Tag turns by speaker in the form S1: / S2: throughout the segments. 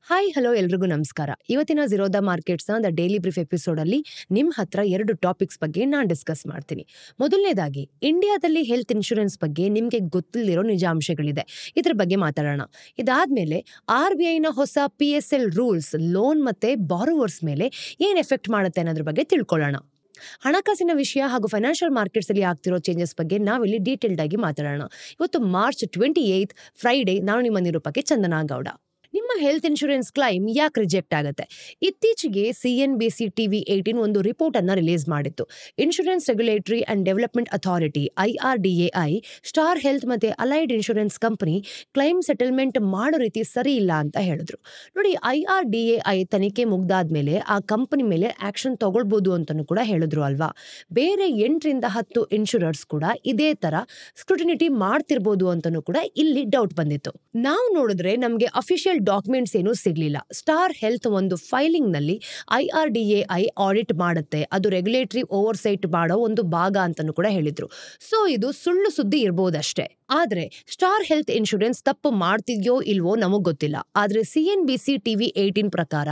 S1: Hi hello ಎಲ್ರಿಗೂ ನಮಸ್ಕಾರ. ಇವತ್ತಿನ ಝೀರೋದ ಮಾರ್ಕೆಟ್ಸ್ನ ದ ಡೈಲಿ ಬ್ರೀಫ್ ಎಪಿಸೋಡಲ್ಲಿ ನಿಮ್ಮ ಹತ್ರ 2 ಟಾಪಿಕ್ಸ್ ಬಗ್ಗೆ ನಾನು ಡಿಸ್ಕಸ್ ಮಾಡ್ತೀನಿ. ಮೊದಲನೇದಾಗಿ, ಇಂಡಿಯಾದಲ್ಲಿ ಹೆಲ್ತ್ ಇನ್ಶೂರೆನ್ಸ್ ಬಗ್ಗೆ ನಿಮಗೆ ಗೊತ್ತಿಲ್ಲದಿರೋ ನಿಜಾಂಶಗಳಿದೆ, ಇದ್ರ ಬಗ್ಗೆ ಮಾತಾಡೋಣ. ಇದಾದ್ಮೇಲೆ RBIನ ಹೊಸ PSL ರೂಲ್ಸ್ ಲೋನ್ ಮತ್ತೆ ಬಾರೋವರ್ಸ್ ಮೇಲೆ ಏನ್ ಎಫೆಕ್ಟ್ ಮಾಡುತ್ತೆ ಅನ್ನೋದ್ರ ಬಗ್ಗೆ ತಿಳ್ಕೊಳ್ಳೋಣ. ಹಣಕಾಸಿನ ವಿಷಯ ಹಾಗೂ ಫೈನಾನ್ಷಿಯಲ್ ಮಾರ್ಕೆಟ್ಸ್ ಅಲ್ಲಿ ಆಗ್ತಿರೋ ಚೇಂಜಸ್ ಬಗ್ಗೆ ನಾವಿಲ್ಲಿ ಡೀಟೇಲ್ಡ್ ಆಗಿ ಮಾತಾಡೋಣ. ಇವತ್ತು ಮಾರ್ಚ್ 28 ಫ್ರೈಡೆ. ನಾನು ನಿಮ್ಮ ನಿರೂಪಕಿ ಚಂದನಾ ಗೌಡ. ನಿಮ್ಮ ಹೆಲ್ತ್ ಇನ್ಶೂರೆನ್ಸ್ ಕ್ಲೈಮ್ ಯಾಕೆ ರಿಜೆಕ್ಟ್ ಆಗುತ್ತೆ? ಇತ್ತೀಚೆಗೆ CNBC TV 18 ಒಂದು ರಿಪೋರ್ಟ್ ಅನ್ನ ರಿಲೀಸ್ ಮಾಡಿತ್ತು. Insurance regulatory and development authority IRDAI star health ಮತ್ತೆ allied insurance company claim settlement ಮಾಡೋ ರೀತಿ ಸರಿ ಇಲ್ಲ ಅಂತ ಹೇಳಿದ್ರು. ನೋಡಿ, IRDAI ತನಿಖೆ ಮುಗ್ದಾದ್ಮೇಲೆ ಆ ಕಂಪನಿ ಮೇಲೆ ಆಕ್ಷನ್ ತಗೊಳ್ಬಹುದು ಅಂತಾನು ಕೂಡ ಹೇಳಿದ್ರು ಅಲ್ವಾ. ಬೇರೆ 8 ರಿಂದ 10 ಇನ್ಶೂರರ್ಸ್ ಕೂಡ ಇದೇ ತರ ಸ್ಕ್ರೂಟಿನಿಟಿ ಮಾಡ್ತಿರ್ಬೋದು ಅಂತಾನು ಕೂಡ ಇಲ್ಲಿ ಡೌಟ್ ಬಂದಿತ್ತು. ನಾವು ನೋಡಿದ್ರೆ ನಮ್ಗೆ ಅಫಿಷಿಯಲ್ ಡಾಕ್ಯುಮೆಂಟ್ಸ್ ಏನೂ ಸಿಗ್ಲಿಲ್ಲ. ಸ್ಟಾರ್ ಹೆಲ್ತ್ ಒಂದು ಫೈಲಿಂಗ್ ನಲ್ಲಿ IRDAI ಆಡಿಟ್ ಮಾಡುತ್ತೆ, ಅದು ರೆಗ್ಯುಲೇಟರಿ ಓವರ್ಸೈಟ್ ಮಾಡೋ ಒಂದು ಭಾಗ ಅಂತಾನು ಕೂಡ ಹೇಳಿದ್ರು. ಸೊ ಇದು ಸುಳ್ಳು ಸುದ್ದಿ ಇರ್ಬೋದಷ್ಟೇ. ಆದ್ರೆ ಸ್ಟಾರ್ ಹೆಲ್ತ್ ಇನ್ಶೂರೆನ್ಸ್ ತಪ್ಪು ಮಾಡ್ತಿದ್ಯೋ ಇಲ್ವೋ ನಮಗ್ ಗೊತ್ತಿಲ್ಲ. ಆದ್ರೆ CNBC TV 18 ಪ್ರಕಾರ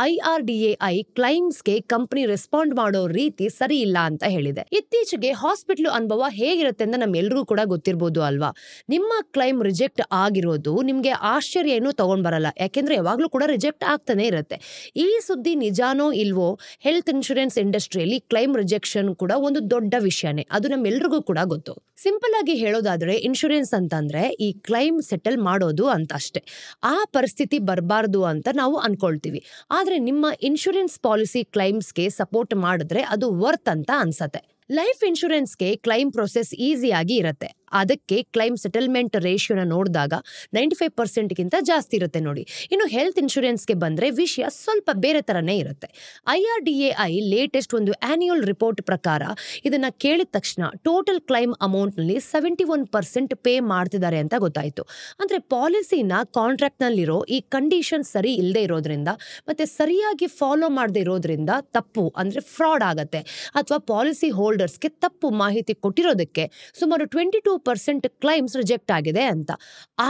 S1: IRDAI ಕ್ಲೈಮ್ಸ್ಗೆ ಕಂಪನಿ ರೆಸ್ಪಾಂಡ್ ಮಾಡೋ ರೀತಿ ಸರಿ ಇಲ್ಲ ಅಂತ ಹೇಳಿದೆ. ಇತ್ತೀಚೆಗೆ ಹಾಸ್ಪಿಟಲ್ ಅನುಭವ ಹೇಗಿರುತ್ತೆ ಅಂತ ನಮ್ಮೆಲ್ರಿಗೂ ಕೂಡ ಗೊತ್ತಿರ್ಬೋದು ಅಲ್ವಾ. ನಿಮ್ಮ ಕ್ಲೈಮ್ ರಿಜೆಕ್ಟ್ ಆಗಿರೋದು ನಿಮ್ಗೆ ಆಶ್ಚರ್ಯ ಏನೂ ತಗೊಂಡ್ ಬರಲ್ಲ, ಯಾಕೆಂದ್ರೆ ಯಾವಾಗ್ಲೂ ಕೂಡ ರಿಜೆಕ್ಟ್ ಆಗ್ತಾನೆ ಇರುತ್ತೆ. ಈ ಸುದ್ದಿ ನಿಜಾನೋ ಇಲ್ವೋ, ಹೆಲ್ತ್ ಇನ್ಶೂರೆನ್ಸ್ ಇಂಡಸ್ಟ್ರಿಯಲ್ಲಿ ಕ್ಲೈಮ್ ರಿಜೆಕ್ಷನ್ ಕೂಡ ಒಂದು ದೊಡ್ಡ ವಿಷಯನೇ, ಅದು ನಮ್ಮೆಲ್ರಿಗೂ ಕೂಡ ಗೊತ್ತು. ಸಿಂಪಲ್ ಆಗಿ ಹೇಳೋದಾದ್ರೆ ಇನ್ಶೂರೆನ್ಸ್ ಅಂತಂದ್ರೆ ಈ ಕ್ಲೈಮ್ ಸೆಟಲ್ ಮಾಡೋದು ಅಂತ ಅಷ್ಟೇ. ಆ ಪರಿಸ್ಥಿತಿ ಬರಬಾರ್ದು ಅಂತ ನಾವು ಅನ್ಕೊಳ್ತೀವಿ. ಆದ್ರೆ ನಿಮ್ಮ ಇನ್ಶೂರೆನ್ಸ್ ಪಾಲಿಸಿ ಕ್ಲೈಮ್ಸ್ಗೆ ಸಪೋರ್ಟ್ ಮಾಡಿದ್ರೆ ಅದು ವರ್ತ್ ಅಂತ ಅನ್ಸತ್ತೆ. ಲೈಫ್ ಇನ್ಶೂರೆನ್ಸ್ಗೆ ಕ್ಲೈಮ್ ಪ್ರೊಸೆಸ್ ಈಸಿಯಾಗಿ ಇರುತ್ತೆ. ಅದಕ್ಕೆ ಕ್ಲೈಮ್ ಸೆಟಲ್ಮೆಂಟ್ ರೇಷಿಯೋನ ನೋಡಿದಾಗ 95% ಗಿಂತ ಜಾಸ್ತಿ ಇರುತ್ತೆ ನೋಡಿ. ಇನ್ನು ಹೆಲ್ತ್ ಇನ್ಶೂರೆನ್ಸ್ಗೆ ಬಂದ್ರೆ ವಿಷಯ ಸ್ವಲ್ಪ ಬೇರೆ ತರನೇ ಇರುತ್ತೆ. IRDAI ಲೇಟೆಸ್ಟ್ ಒಂದು ಆನ್ಯುಯಲ್ ರಿಪೋರ್ಟ್ ಪ್ರಕಾರ ಇದನ್ನ ಕೇಳಿದ ತಕ್ಷಣ ಟೋಟಲ್ ಕ್ಲೈಮ್ ಅಮೌಂಟ್ ನಲ್ಲಿ 71% ಪೇ ಮಾಡ್ತಿದ್ದಾರೆ ಅಂತ ಗೊತ್ತಾಯ್ತು. ಅಂದ್ರೆ ಪಾಲಿಸಿನ ಕಾಂಟ್ರಾಕ್ಟ್ ನಲ್ಲಿರೋ ಈ ಕಂಡೀಷನ್ ಸರಿ ಇಲ್ಲದೆ ಇರೋದ್ರಿಂದ ಮತ್ತೆ ಸರಿಯಾಗಿ ಫಾಲೋ ಮಾಡದೆ ಇರೋದ್ರಿಂದ ತಪ್ಪು ಅಂದ್ರೆ ಫ್ರಾಡ್ ಆಗತ್ತೆ, ಅಥವಾ ಪಾಲಿಸಿ ಹೋಲ್ಡರ್ಸ್ಗೆ ತಪ್ಪು ಮಾಹಿತಿ ಕೊಟ್ಟಿರೋದಕ್ಕೆ ಸುಮಾರು 22% ಕ್ಲೈಮ್ಸ್ ರಿಜೆಕ್ಟ್ ಆಗಿದೆ ಅಂತ.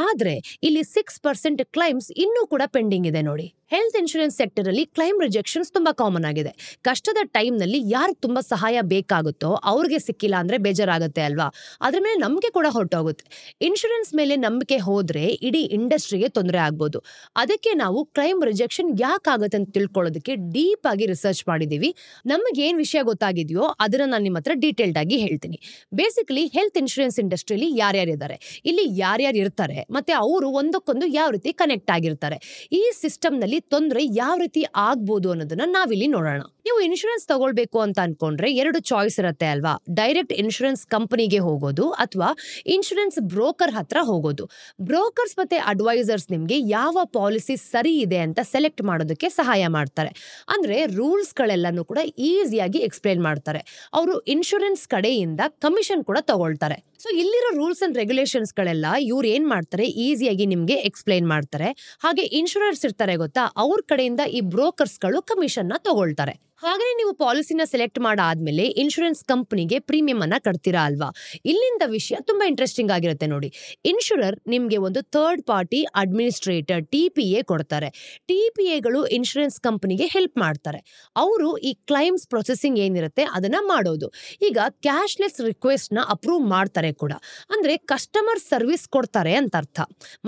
S1: ಆದ್ರೆ ಇಲ್ಲಿ 6% ಕ್ಲೈಮ್ಸ್ ಇನ್ನೂ ಕೂಡ ಪೆಂಡಿಂಗ್ ಇದೆ ನೋಡಿ. ಹೆಲ್ತ್ ಇನ್ಶೂರೆನ್ಸ್ ಸೆಕ್ಟರ್ ಅಲ್ಲಿ ಕ್ಲೈಮ್ ರಿಜೆಕ್ಷನ್ಸ್ ತುಂಬಾ ಕಾಮನ್ ಆಗಿದೆ. ಕಷ್ಟದ ಟೈಮ್ ನಲ್ಲಿ ಯಾರು ತುಂಬಾ ಸಹಾಯ ಬೇಕಾಗುತ್ತೋ ಅವ್ರಿಗೆ ಸಿಕ್ಕಿಲ್ಲ ಅಂದ್ರೆ ಬೇಜಾರಾಗುತ್ತೆ ಅಲ್ವಾ. ಅದ್ರ ಮೇಲೆ ನಂಬಿಕೆ ಕೂಡ ಹೊರಟೋಗುತ್ತೆ. ಇನ್ಶೂರೆನ್ಸ್ ಮೇಲೆ ನಂಬಿಕೆ ಹೋದ್ರೆ ಇಡೀ ಇಂಡಸ್ಟ್ರಿಗೆ ತೊಂದರೆ ಆಗ್ಬೋದು. ಅದಕ್ಕೆ ನಾವು ಕ್ಲೈಮ್ ರಿಜೆಕ್ಷನ್ ಯಾಕಾಗುತ್ತೆ ಅಂತ ತಿಳ್ಕೊಳ್ಳೋದಕ್ಕೆ ಡೀಪ್ ಆಗಿ ರಿಸರ್ಚ್ ಮಾಡಿದೀವಿ. ನಮಗೆ ಏನ್ ವಿಷಯ ಗೊತ್ತಾಗಿದೆಯೋ ಅದನ್ನ ನಾನು ನಿಮ್ಮ ಹತ್ರ ಡೀಟೇಲ್ಡ್ ಆಗಿ ಹೇಳ್ತೀನಿ. ಬೇಸಿಕಲಿ ಹೆಲ್ತ್ ಇನ್ಶೂರೆನ್ಸ್ ಇಂಡಸ್ಟ್ರಿಯಲ್ಲಿ ಯಾರ್ಯಾರಿದ್ದಾರೆ, ಇಲ್ಲಿ ಯಾರ್ಯಾರು ಇರ್ತಾರೆ, ಮತ್ತೆ ಅವರು ಒಂದಕ್ಕೊಂದು ಯಾವ ರೀತಿ ಕನೆಕ್ಟ್ ಆಗಿರ್ತಾರೆ, ಈ ಸಿಸ್ಟಮ್ ನಲ್ಲಿ ತೊಂದರೆ ಯಾವ ರೀತಿ ಆಗ್ಬೋದು ಅನ್ನೋದನ್ನ ನಾವಿಲ್ಲಿ ನೋಡೋಣ. ನೀವು ಇನ್ಶೂರೆನ್ಸ್ ತಗೊಳ್ಬೇಕು ಅಂತ ಅನ್ಕೊಂಡ್ರೆ 2 ಚಾಯ್ಸ್ ಇರುತ್ತೆ ಅಲ್ವಾ. ಡೈರೆಕ್ಟ್ ಇನ್ಶೂರೆನ್ಸ್ ಕಂಪನಿಗೆ ಹೋಗೋದು ಅಥವಾ ಇನ್ಶೂರೆನ್ಸ್ ಬ್ರೋಕರ್ ಹತ್ರ ಹೋಗೋದು. ಬ್ರೋಕರ್ಸ್ ಮತ್ತೆ ಅಡ್ವೈಸರ್ಸ್ ನಿಮ್ಗೆ ಯಾವ ಪಾಲಿಸಿ ಸರಿ ಇದೆ ಅಂತ ಸೆಲೆಕ್ಟ್ ಮಾಡೋದಕ್ಕೆ ಸಹಾಯ ಮಾಡ್ತಾರೆ. ಅಂದ್ರೆ ರೂಲ್ಸ್ ಗಳೆಲ್ಲಾನು ಕೂಡ ಈಸಿಯಾಗಿ ಎಕ್ಸ್ಪ್ಲೇನ್ ಮಾಡ್ತಾರೆ. ಅವರು ಇನ್ಶೂರೆನ್ಸ್ ಕಡೆಯಿಂದ ಕಮಿಷನ್ ಕೂಡ ತಗೊಳ್ತಾರೆ. ಸೊ ಇಲ್ಲಿರೋ ರೂಲ್ಸ್ ಅಂಡ್ ರೆಗ್ಯುಲೇಷನ್ಸ್ ಗಳೆಲ್ಲ ಇವ್ರು ಏನ್ ಮಾಡ್ತಾರೆ, ಈಸಿಯಾಗಿ ನಿಮ್ಗೆ ಎಕ್ಸ್ಪ್ಲೈನ್ ಮಾಡ್ತಾರೆ. ಹಾಗೆ ಇನ್ಶೂರರ್ಸ್ ಇರ್ತಾರೆ ಗೊತ್ತಾ, ಅವ್ರ ಕಡೆಯಿಂದ ಈ ಬ್ರೋಕರ್ಸ್ ಗಳು ಕಮಿಷನ್ ನ ತಗೊಳ್ತಾರೆ. ಹಾಗೆ ನೀವು ಪಾಲಿಸಿನ ಸೆಲೆಕ್ಟ್ ಮಾಡಾದ್ಮೇಲೆ ಇನ್ಶೂರೆನ್ಸ್ ಕಂಪನಿಗೆ ಪ್ರೀಮಿಯಂ ಅನ್ನ ಕಟ್ತೀರಾ ಅಲ್ವಾ. ಇಲ್ಲಿಂದ ವಿಷಯ ತುಂಬಾ ಇಂಟ್ರೆಸ್ಟಿಂಗ್ ಆಗಿರುತ್ತೆ ನೋಡಿ. ಇನ್ಶೂರರ್ ನಿಮ್ಗೆ ಒಂದು ಥರ್ಡ್ ಪಾರ್ಟಿ ಅಡ್ಮಿನಿಸ್ಟ್ರೇಟರ್ TPA ಕೊಡ್ತಾರೆ. TPAಗಳು ಇನ್ಶೂರೆನ್ಸ್ ಕಂಪನಿಗೆ ಹೆಲ್ಪ್ ಮಾಡ್ತಾರೆ. ಅವರು ಈ ಕ್ಲೈಮ್ಸ್ ಪ್ರೊಸೆಸಿಂಗ್ ಏನಿರುತ್ತೆ ಅದನ್ನ ಮಾಡೋದು. ಈಗ ಕ್ಯಾಶ್ಲೆಸ್ ರಿಕ್ವೆಸ್ಟ್ ನ ಅಪ್ರೂವ್ ಮಾಡ್ತಾರೆ ಕೂಡ, ಅಂದ್ರೆ ಕಸ್ಟಮರ್ ಸರ್ವಿಸ್ ಕೊಡ್ತಾರೆ ಅಂತ ಅರ್ಥ.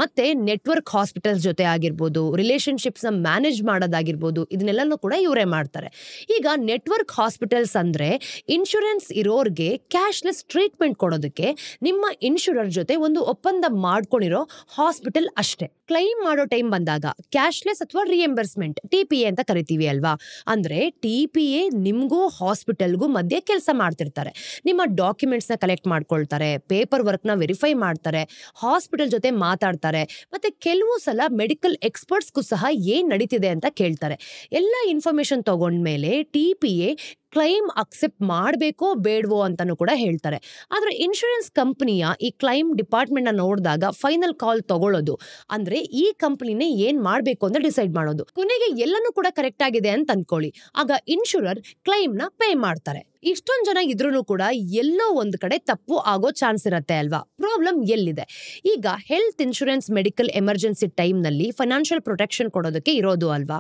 S1: ಮತ್ತೆ ನೆಟ್ವರ್ಕ್ ಹಾಸ್ಪಿಟಲ್ಸ್ ಜೊತೆ ಆಗಿರ್ಬೋದು, ರಿಲೇಶನ್ಶಿಪ್ಸ್ ನ ಮ್ಯಾನೇಜ್ ಮಾಡೋದಾಗಿರ್ಬೋದು, ಇದನ್ನೆಲ್ಲನೂ ಕೂಡ ಇವರೇ ಮಾಡ್ತಾರೆ. ಈಗ ನೆಟ್ವರ್ಕ್ ಹಾಸ್ಪಿಟಲ್ಸ್ ಅಂದ್ರೆ ಇನ್ಶೂರೆನ್ಸ್ ಇರೋರ್ಗೆ ಕ್ಯಾಶ್ಲೆಸ್ ಟ್ರೀಟ್ಮೆಂಟ್ ಕೊಡೋದಕ್ಕೆ ನಿಮ್ಮ ಇನ್ಶೂರರ್ ಜೊತೆ ಒಂದು ಒಪ್ಪಂದ ಮಾಡ್ಕೊಂಡಿರೋ ಹಾಸ್ಪಿಟಲ್ ಅಷ್ಟೇ. ಕ್ಲೈಮ್ ಮಾಡೋ ಟೈಮ್ ಬಂದಾಗ ಕ್ಯಾಶ್ಲೆಸ್ ಅಥವಾ ರಿಯಂಬರ್ಸ್ಮೆಂಟ್ TPA ಅಂತ ಕರಿತೀವಿ ಅಲ್ವಾ. ಅಂದ್ರೆ TPA ನಿಮ್ಗೂ ಹಾಸ್ಪಿಟಲ್ಗೂ ಮಧ್ಯೆ ಕೆಲಸ ಮಾಡ್ತಿರ್ತಾರೆ. ನಿಮ್ಮ ಡಾಕ್ಯುಮೆಂಟ್ಸ್ ನ ಕಲೆಕ್ಟ್ ಮಾಡ್ಕೊಳ್ತಾರೆ, ಪೇಪರ್ ವರ್ಕ್ ನ ವೆರಿಫೈ ಮಾಡ್ತಾರೆ, ಹಾಸ್ಪಿಟಲ್ ಜೊತೆ ಮಾತಾಡ್ತಾರೆ, ಮತ್ತೆ ಕೆಲವು ಸಲ ಮೆಡಿಕಲ್ ಎಕ್ಸ್ಪರ್ಟ್ಸ್ಗೂ ಸಹ ಏನ್ ನಡೀತಿದೆ ಅಂತ ಕೇಳ್ತಾರೆ. ಎಲ್ಲ ಇನ್ಫಾರ್ಮೇಶನ್ ತಗೊಂಡ್ಮೇಲೆ TPA ಕ್ಲೈಮ್ ಅಕ್ಸೆಪ್ಟ್ ಮಾಡಬೇಕೋ ಬೇಡವೋ ಅಂತಾನು ಕೂಡ ಹೇಳ್ತಾರೆ. ಆದ್ರೆ ಇನ್ಶೂರೆನ್ಸ್ ಕಂಪನಿಯ ಈ ಕ್ಲೈಮ್ ಡಿಪಾರ್ಟ್ಮೆಂಟ್ ನ ನೋಡಿದಾಗ ಫೈನಲ್ ಕಾಲ್ ತಗೊಳ್ಳೋದು, ಅಂದ್ರೆ ಈ ಕಂಪನಿನೇ ಏನ್ ಮಾಡ್ಬೇಕು ಅಂತ ಡಿಸೈಡ್ ಮಾಡೋದು. ಕೊನೆಗೆ ಎಲ್ಲನೂ ಕೂಡ ಕರೆಕ್ಟ್ ಆಗಿದೆ ಅಂತ ಅನ್ಕೊಳ್ಳಿ, ಆಗ ಇನ್ಶೂರರ್ ಕ್ಲೈಮ್ ನ ಪೇ ಮಾಡ್ತಾರೆ. ಇಷ್ಟೊಂದ್ ಜನ ಇದ್ರೂ ಕೂಡ ಎಲ್ಲೋ ಒಂದ್ ಕಡೆ ತಪ್ಪು ಆಗೋ ಚಾನ್ಸ್ ಇರತ್ತೆ ಅಲ್ವಾ? ಪ್ರಾಬ್ಲಮ್ ಎಲ್ಲಿದೆ? ಈಗ health insurance medical emergency time ನಲ್ಲಿ ಫೈನಾನ್ಷಿಯಲ್ ಪ್ರೊಟೆಕ್ಷನ್ ಕೊಡೋದಕ್ಕೆ ಇರೋದು ಅಲ್ವಾ?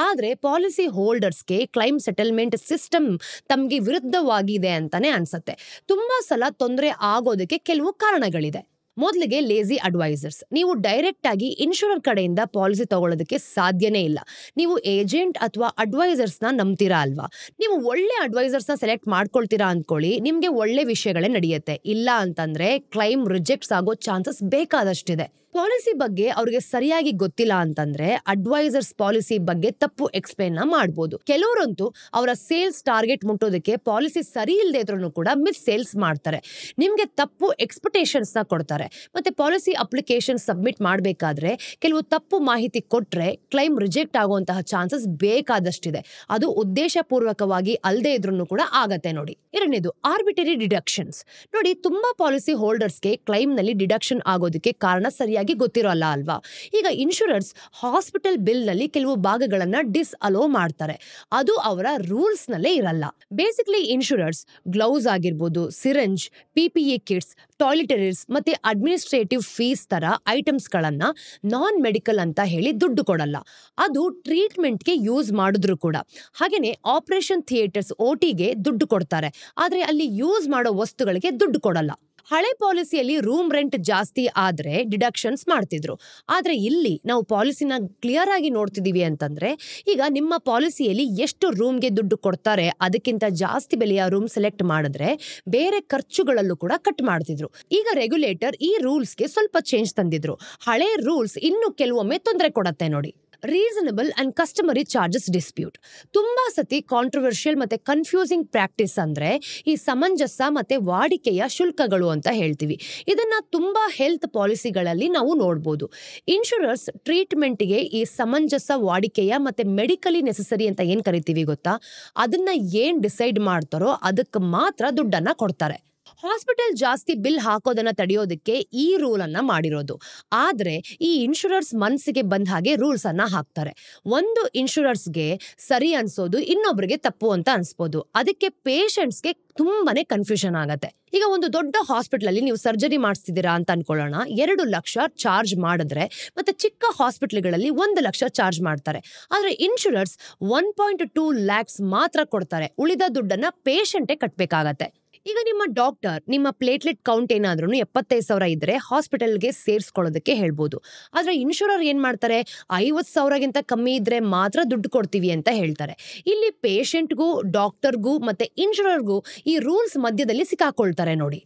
S1: ಆದ್ರೆ ಪಾಲಿಸಿ ಹೋಲ್ಡರ್ಸ್ಗೆ ಕ್ಲೈಮ್ ಸೆಟಲ್ಮೆಂಟ್ ಸಿಸ್ಟಮ್ ತಮ್ಗೆ ವಿರುದ್ಧವಾಗಿದೆ ಅಂತಾನೆ ಅನ್ಸತ್ತೆ. ತುಂಬಾ ಸಲ ತೊಂದರೆ ಆಗೋದಕ್ಕೆ ಕೆಲವು ಕಾರಣಗಳಿದೆ. ಮೊದಲಿಗೆ ಲೇಜಿ ಅಡ್ವೈಸರ್ಸ್. ನೀವು ಡೈರೆಕ್ಟ್ ಆಗಿ ಇನ್ಶೂರರ್ ಕಡೆಯಿಂದ ಪಾಲಿಸಿ ತಗೊಳ್ಳೋದಕ್ಕೆ ಸಾಧ್ಯನೇ ಇಲ್ಲ. ನೀವು ಏಜೆಂಟ್ ಅಥವಾ ಅಡ್ವೈಸರ್ಸ್ ನ ನಂಬ್ತೀರಾ ಅಲ್ವಾ? ನೀವು ಒಳ್ಳೆ ಅಡ್ವೈಸರ್ಸ್ ನ ಸೆಲೆಕ್ಟ್ ಮಾಡ್ಕೊಳ್ತೀರಾ ಅಂದ್ಕೊಳ್ಳಿ, ನಿಮ್ಗೆ ಒಳ್ಳೆ ವಿಷಯಗಳೇ ನಡೆಯುತ್ತೆ. ಇಲ್ಲ ಅಂತಂದ್ರೆ ಕ್ಲೈಮ್ ರಿಜೆಕ್ಟ್ಸ್ ಆಗೋ ಚಾನ್ಸಸ್ ಬೇಕಾದಷ್ಟಿದೆ. ಪಾಲಿಸಿ ಬಗ್ಗೆ ಅವ್ರಿಗೆ ಸರಿಯಾಗಿ ಗೊತ್ತಿಲ್ಲ ಅಂತಂದ್ರೆ ಅಡ್ವೈಸರ್ಸ್ ಪಾಲಿಸಿ ಬಗ್ಗೆ ತಪ್ಪು ಎಕ್ಸ್ಪ್ಲೇನ್ ಮಾಡ್ಬೋದು. ಕೆಲವರಂತೂ ಅವರ ಸೇಲ್ಸ್ ಟಾರ್ಗೆಟ್ ಮುಟ್ಟೋದಕ್ಕೆ ಪಾಲಿಸಿ ಸರಿ ಇಲ್ಲದೆ ಇದ್ರೂ ಕೂಡ ಮಿಸ್ ಸೇಲ್ಸ್ ಮಾಡ್ತಾರೆ, ನಿಮ್ಗೆ ತಪ್ಪು ಎಕ್ಸ್ಪೆಕ್ಟೇಷನ್ಸ್ ನ ಕೊಡ್ತಾರೆ. ಮತ್ತೆ ಪಾಲಿಸಿ ಅಪ್ಲಿಕೇಶನ್ ಸಬ್ಮಿಟ್ ಮಾಡಬೇಕಾದ್ರೆ ಕೆಲವು ತಪ್ಪು ಮಾಹಿತಿ ಕೊಟ್ರೆ ಕ್ಲೈಮ್ ರಿಜೆಕ್ಟ್ ಆಗುವಂತಹ ಚಾನ್ಸಸ್ ಬೇಕಾದಷ್ಟಿದೆ. ಅದು ಉದ್ದೇಶ ಪೂರ್ವಕವಾಗಿ ಅಲ್ಲದೆ ಇದ್ರೂ ಕೂಡ ಆಗತ್ತೆ ನೋಡಿ. ಎರಡನೇದು ಆರ್ಬಿಟರಿ ಡಿಡಕ್ಷನ್ಸ್. ನೋಡಿ, ತುಂಬಾ ಪಾಲಿಸಿ ಹೋಲ್ಡರ್ಸ್ಗೆ ಕ್ಲೈಮ್ ನಲ್ಲಿ ಡಿಡಕ್ಷನ್ ಆಗೋದಕ್ಕೆ ಕಾರಣ ಸರಿಯಾಗಿ ಗೊತ್ತಿರೋಲ್ಲ ಅಲ್ವಾ? ಈಗ ಇನ್ಶೂರರ್ಸ್ ಹಾಸ್ಪಿಟಲ್ ಬಿಲ್ ನಲ್ಲಿ ಕೆಲವು ಭಾಗಗಳನ್ನ ಡಿಸ್ಅಲೋ ಮಾಡ್ತಾರೆ, ಅದು ಅವರ ರೂಲ್ಸ್ ನಲ್ಲೇ ಇರಲ್ಲ. ಬೇಸಿಕಲಿ ಇನ್ಶೂರರ್ಸ್ ಗ್ಲೌಸ್ ಆಗಿರ್ಬೋದು, ಸಿರಿಂಜ್, PPE ಕಿಟ್ಸ್, ಟಾಯ್ಲೆಟರೀಸ್ ಮತ್ತೆ ಅಡ್ಮಿನಿಸ್ಟ್ರೇಟಿವ್ ಫೀಸ್ ತರ ಐಟಮ್ಸ್ ಗಳನ್ನ ನಾನ್ ಮೆಡಿಕಲ್ ಅಂತ ಹೇಳಿ ದುಡ್ಡು ಕೊಡಲ್ಲ, ಅದು ಟ್ರೀಟ್ಮೆಂಟ್ಗೆ ಯೂಸ್ ಮಾಡಿದ್ರು ಕೂಡ. ಹಾಗೇನೆ ಆಪರೇಷನ್ ಥಿಯೇಟರ್ಸ್ OTಗೆ ದುಡ್ಡು ಕೊಡ್ತಾರೆ, ಆದ್ರೆ ಅಲ್ಲಿ ಯೂಸ್ ಮಾಡೋ ವಸ್ತುಗಳಿಗೆ ದುಡ್ಡು ಕೊಡಲ್ಲ. ಹಳೆ ಪಾಲಿಸಿಯಲ್ಲಿ ರೂಮ್ ರೆಂಟ್ ಜಾಸ್ತಿ ಆದ್ರೆ ಡಿಡಕ್ಷನ್ಸ್ ಮಾಡ್ತಿದ್ರು, ಆದ್ರೆ ಇಲ್ಲಿ ನಾವು ಪಾಲಿಸಿನ ಕ್ಲಿಯರ್ ಆಗಿ ನೋಡ್ತಿದೀವಿ ಅಂತಂದ್ರೆ ಈಗ ನಿಮ್ಮ ಪಾಲಿಸಿಯಲ್ಲಿ ಎಷ್ಟು ರೂಮ್ಗೆ ದುಡ್ಡು ಕೊಡ್ತಾರೆ ಅದಕ್ಕಿಂತ ಜಾಸ್ತಿ ಬೆಲೆಯ ರೂಮ್ ಸೆಲೆಕ್ಟ್ ಮಾಡಿದ್ರೆ ಬೇರೆ ಖರ್ಚುಗಳಲ್ಲೂ ಕೂಡ ಕಟ್ ಮಾಡ್ತಿದ್ರು. ಈಗ ರೆಗ್ಯುಲೇಟರ್ ಈ ರೂಲ್ಸ್ಗೆ ಸ್ವಲ್ಪ ಚೇಂಜ್ ತಂದಿದ್ರು. ಹಳೆ ರೂಲ್ಸ್ ಇನ್ನು ಕೆಲವೊಮ್ಮೆ ತೊಂದರೆ ಕೊಡತ್ತೆ ನೋಡಿ. Reasonable and customary charges dispute ತುಂಬಾ ಸತಿ ಕಾಂಟ್ರವರ್ಷಿಯಲ್ ಮತ್ತೆ ಕನ್ಫ್ಯೂಸಿಂಗ್ ಪ್ರಾಕ್ಟೀಸ್. ಅಂದ್ರೆ ಈ ಸಮಂಜಸ ಮತ್ತೆ ವಾಡಿಕೆಯ ಶುಲ್ಕಗಳು ಅಂತ ಹೇಳ್ತೀವಿ. ಇದನ್ನ ತುಂಬಾ ಹೆಲ್ತ್ ಪಾಲಿಸಿಗಳಲ್ಲಿ ನಾವು ನೋಡಬಹುದು. ಇನ್ಶೂರರ್ಸ್ ಟ್ರೀಟ್ಮೆಂಟ್ಗೆ ಈ ಸಮಂಜಸ ವಾಡಿಕೆಯ ಮತ್ತೆ ಮೆಡಿಕಲಿ ನೆಸೆಸರಿ ಅಂತ ಏನ್ ಕರಿತೀವಿ ಗೊತ್ತಾ, ಅದನ್ನ ಏನ್ ಡಿಸೈಡ್ ಮಾಡ್ತಾರೋ ಅದಕ್ಕೆ ಮಾತ್ರ ದುಡ್ಡನ್ನ ಕೊಡ್ತಾರೆ. ಹಾಸ್ಪಿಟಲ್ ಜಾಸ್ತಿ ಬಿಲ್ ಹಾಕೋದನ್ನ ತಡೆಯೋದಕ್ಕೆ ಈ ರೂಲ್ ಅನ್ನ ಮಾಡಿರೋದು, ಆದ್ರೆ ಈ ಇನ್ಶೂರರ್ಸ್ ಮನಸ್ಸಿಗೆ ಬಂದ ಹಾಗೆ ರೂಲ್ಸ್ ಅನ್ನ ಹಾಕ್ತಾರೆ. ಒಂದು ಇನ್ಶೂರರ್ಸ್ಗೆ ಸರಿ ಅನ್ಸೋದು ಇನ್ನೊಬ್ರಿಗೆ ತಪ್ಪು ಅಂತ ಅನ್ಸ್ಬೋದು, ಅದಕ್ಕೆ ಪೇಷಂಟ್ಸ್ಗೆ ತುಂಬಾನೇ ಕನ್ಫ್ಯೂಷನ್ ಆಗತ್ತೆ. ಈಗ ಒಂದು ದೊಡ್ಡ ಹಾಸ್ಪಿಟಲ್ ಅಲ್ಲಿ ನೀವು ಸರ್ಜರಿ ಮಾಡಿಸ್ತಿದ್ದೀರಾ ಅಂತ ಅನ್ಕೊಳ್ಳೋಣ, 2 ಲಕ್ಷ ಚಾರ್ಜ್ ಮಾಡಿದ್ರೆ ಮತ್ತೆ ಚಿಕ್ಕ ಹಾಸ್ಪಿಟಲ್ಗಳಲ್ಲಿ 1 ಲಕ್ಷ ಚಾರ್ಜ್ ಮಾಡ್ತಾರೆ. ಆದ್ರೆ ಇನ್ಶೂರರ್ಸ್ 1.2 lakhs ಮಾತ್ರ ಕೊಡ್ತಾರೆ, ಉಳಿದ ದುಡ್ಡನ್ನ ಪೇಷಂಟೇ ಕಟ್ಬೇಕಾಗತ್ತೆ. ಈಗ ನಿಮ್ಮ ಡಾಕ್ಟರ್ ನಿಮ್ಮ ಪ್ಲೇಟ್ಲೆಟ್ ಕೌಂಟ್ ಏನಾದ್ರೂ 75,000 ಇದ್ರೆ ಹಾಸ್ಪಿಟಲ್ಗೆ ಸೇರಿಸ್ಕೊಳ್ಳೋದಕ್ಕೆ ಹೇಳ್ಬೋದು, ಆದ್ರೆ ಇನ್ಶೂರರ್ ಏನ್ ಮಾಡ್ತಾರೆ, 50,000ಗಿಂತ ಕಮ್ಮಿ ಇದ್ರೆ ಮಾತ್ರ ದುಡ್ಡು ಕೊಡ್ತೀವಿ ಅಂತ ಹೇಳ್ತಾರೆ. ಇಲ್ಲಿ ಪೇಷಂಟ್ಗೂ ಡಾಕ್ಟರ್ಗೂ ಮತ್ತೆ ಇನ್ಶೂರರ್ಗೂ ಈ ರೂಲ್ಸ್ ಮಧ್ಯದಲ್ಲಿ ಸಿಕ್ಕಾಕೊಳ್ತಾರೆ ನೋಡಿ.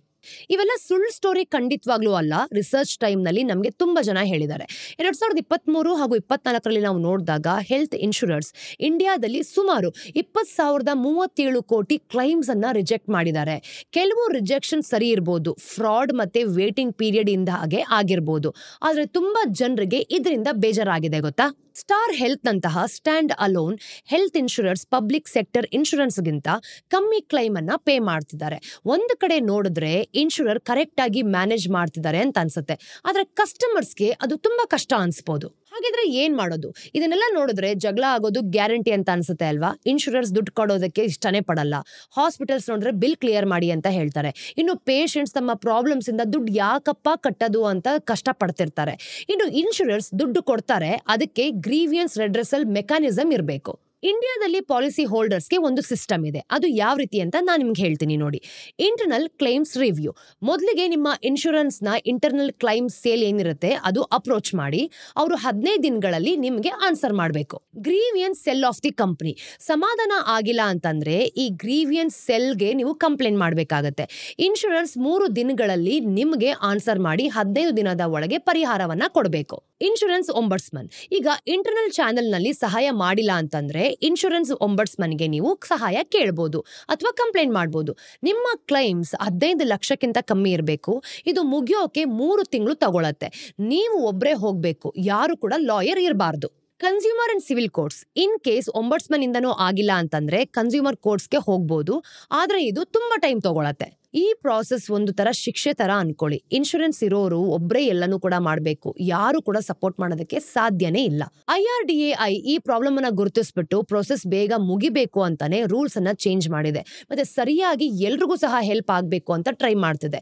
S1: ಇವೆಲ್ಲ ಸುಳ್ಳು ಸ್ಟೋರಿ ಖಂಡಿತವಾಗ್ಲೂ ಅಲ್ಲ. ರಿಸರ್ಚ್ ಟೈಮ್ ನಲ್ಲಿ ನಮಗೆ ತುಂಬಾ ಜನ ಹೇಳಿದ್ದಾರೆ. 2023 ಹಾಗೂ 24ರಲ್ಲಿ ನಾವು ನೋಡಿದಾಗ ಹೆಲ್ತ್ ಇನ್ಶೂರರ್ಸ್ ಇಂಡಿಯಾದಲ್ಲಿ ಸುಮಾರು 20,037 ಕೋಟಿ ಕ್ಲೈಮ್ಸ್ ಅನ್ನ ರಿಜೆಕ್ಟ್ ಮಾಡಿದ್ದಾರೆ. ಕೆಲವು ರಿಜೆಕ್ಷನ್ ಸರಿ ಇರಬಹುದು, ಫ್ರಾಡ್ ಮತ್ತೆ ವೇಟಿಂಗ್ ಪೀರಿಯಡ್ ಇಂದ ಹಾಗೆ ಆಗಿರ್ಬೋದು, ಆದ್ರೆ ತುಂಬಾ ಜನರಿಗೆ ಇದರಿಂದ ಬೇಜಾರಾಗಿದೆ ಗೊತ್ತಾ. ಸ್ಟಾರ್ ಹೆಲ್ತ್ ನಂತಹ standalone health insurers public sector insurance ಗಿಂತ ಕಮ್ಮಿ ಕ್ಲೈಮ್ ಅನ್ನ ಪೇ ಮಾಡ್ತಿದ್ದಾರೆ. ಒಂದು ಕಡೆ ನೋಡಿದ್ರೆ ಇನ್ಶೂರರ್ ಕರೆಕ್ಟ್ ಆಗಿ ಮ್ಯಾನೇಜ್ ಮಾಡ್ತಿದ್ದಾರೆ ಅಂತ ಅನ್ಸುತ್ತೆ, ಆದ್ರೆ ಕಸ್ಟಮರ್ಸ್ಗೆ ಅದು ತುಂಬಾ ಕಷ್ಟ ಅನ್ಸ್ಬೋದು. ಹಾಗಿದ್ರೆ ಏನ್ ಮಾಡೋದು? ಇದನ್ನೆಲ್ಲ ನೋಡಿದ್ರೆ ಜಗಳ ಆಗೋದು ಗ್ಯಾರಂಟಿ ಅಂತ ಅನ್ಸುತ್ತೆ ಅಲ್ವಾ. ಇನ್ಶೂರರ್ಸ್ ದುಡ್ಡು ಕೊಡೋದಕ್ಕೆ ಇಷ್ಟನೇ ಪಡಲ್ಲ, ಹಾಸ್ಪಿಟಲ್ಸ್ ನೋಡಿದ್ರೆ ಬಿಲ್ ಕ್ಲಿಯರ್ ಮಾಡಿ ಅಂತ ಹೇಳ್ತಾರೆ. ಇನ್ನು ಪೇಷಂಟ್ಸ್ ತಮ್ಮ ಪ್ರಾಬ್ಲಮ್ಸ್ ಇಂದ ದುಡ್ಡು ಯಾಕಪ್ಪ ಕಟ್ಟೋದು ಅಂತ ಕಷ್ಟ ಪಡ್ತಿರ್ತಾರೆ. ಇನ್ನು ಇನ್ಶೂರರ್ಸ್ ದುಡ್ಡು ಕೊಡ್ತಾರೆ, ಅದಕ್ಕೆ ಗ್ರೀವಿಯನ್ಸ್ ರೆಡ್ರೆಸಲ್ ಮೆಕ್ಯಾನಿಸಮ್ ಇರಬೇಕು. ಇಂಡಿಯಾದಲ್ಲಿ ಪಾಲಿಸಿ ಹೋಲ್ಡರ್ಸ್ಗೆ ಒಂದು ಸಿಸ್ಟಮ್ ಇದೆ, ಅದು ಯಾವ ರೀತಿ ಅಂತ ನಾನು ನಿಮ್ಗೆ ಹೇಳ್ತೀನಿ ನೋಡಿ. Internal claims review. ಮೊದಲಿಗೆ ನಿಮ್ಮ ಇನ್ಶೂರೆನ್ಸ್ ನ ಇಂಟರ್ನಲ್ ಕ್ಲೈಮ್ ಸೇಲ್ ಏನಿರುತ್ತೆ ಅದು ಅಪ್ರೋಚ್ ಮಾಡಿ, ಅವರು 15 ದಿನಗಳಲ್ಲಿ ನಿಮ್ಗೆ ಆನ್ಸರ್ ಮಾಡಬೇಕು. Grievance cell of the company. ಸಮಾಧಾನ ಆಗಿಲ್ಲ ಅಂತಂದ್ರೆ ಈ ಗ್ರೀವಿಯನ್ಸ್ ಸೆಲ್ಗೆ ನೀವು ಕಂಪ್ಲೇಂಟ್ ಮಾಡಬೇಕಾಗತ್ತೆ. ಇನ್ಶೂರೆನ್ಸ್ 3 ದಿನಗಳಲ್ಲಿ ನಿಮ್ಗೆ ಆನ್ಸರ್ ಮಾಡಿ 15 ದಿನದ ಒಳಗೆ ಪರಿಹಾರವನ್ನ ಕೊಡಬೇಕು. ಇನ್ಶೂರೆನ್ಸ್ ಒಂಬರ್ಟ್ಸ್ಮನ್. ಈಗ ಇಂಟರ್ನಲ್ ಚಾನೆಲ್ ನಲ್ಲಿ ಸಹಾಯ ಮಾಡಿಲ್ಲ ಅಂತಂದ್ರೆ ಇನ್ಶೂರೆನ್ಸ್ ಒಂಬರ್ಟ್ಸ್ಮನ್ಗೆ ನೀವು ಸಹಾಯ ಕೇಳಬಹುದು ಅಥವಾ ಕಂಪ್ಲೇಂಟ್ ಮಾಡಬಹುದು. ನಿಮ್ಮ ಕ್ಲೈಮ್ಸ್ 15 ಲಕ್ಷಕ್ಕಿಂತ ಕಮ್ಮಿ ಇರಬೇಕು. ಇದು ಮುಗಿಯೋಕೆ 3 ತಿಂಗಳು ತಗೊಳತ್ತೆ. ನೀವು ಒಬ್ರೇ ಹೋಗ್ಬೇಕು, ಯಾರು ಕೂಡ ಲಾಯರ್ ಇರಬಾರ್ದು. Consumer and civil courts. In case ombudsman ಇಂದನೂ ಆಗಿಲ್ಲ ಅಂತಂದ್ರೆ ಕನ್ಸ್ಯೂಮರ್ ಕೋರ್ಟ್ಸ್ಗೆ ಹೋಗ್ಬೋದು, ಆದ್ರೆ ಇದು ತುಂಬಾ ಟೈಮ್ ತಗೊಳತ್ತೆ. ಈ ಪ್ರಾಸೆಸ್ ಒಂದು ತರ ಶಿಕ್ಷೆ ತರ ಅನ್ಕೊಳ್ಳಿ. ಇನ್ಶೂರೆನ್ಸ್ ಇರೋರು ಒಬ್ರೇ ಎಲ್ಲನೂ ಕೂಡ ಮಾಡ್ಬೇಕು, ಯಾರು ಕೂಡ ಸಪೋರ್ಟ್ ಮಾಡೋದಕ್ಕೆ ಸಾಧ್ಯನೇ ಇಲ್ಲ. IRDAI ಈ ಪ್ರಾಬ್ಲಮ್ ಅನ್ನ ಗುರುತಿಸ್ಬಿಟ್ಟು ಪ್ರೊಸೆಸ್ ಬೇಗ ಮುಗಿಬೇಕು ಅಂತಾನೆ ರೂಲ್ಸ್ ಅನ್ನ ಚೇಂಜ್ ಮಾಡಿದೆ. ಮತ್ತೆ ಸರಿಯಾಗಿ ಎಲ್ರಿಗೂ ಸಹ ಹೆಲ್ಪ್ ಆಗ್ಬೇಕು ಅಂತ ಟ್ರೈ ಮಾಡ್ತಿದೆ.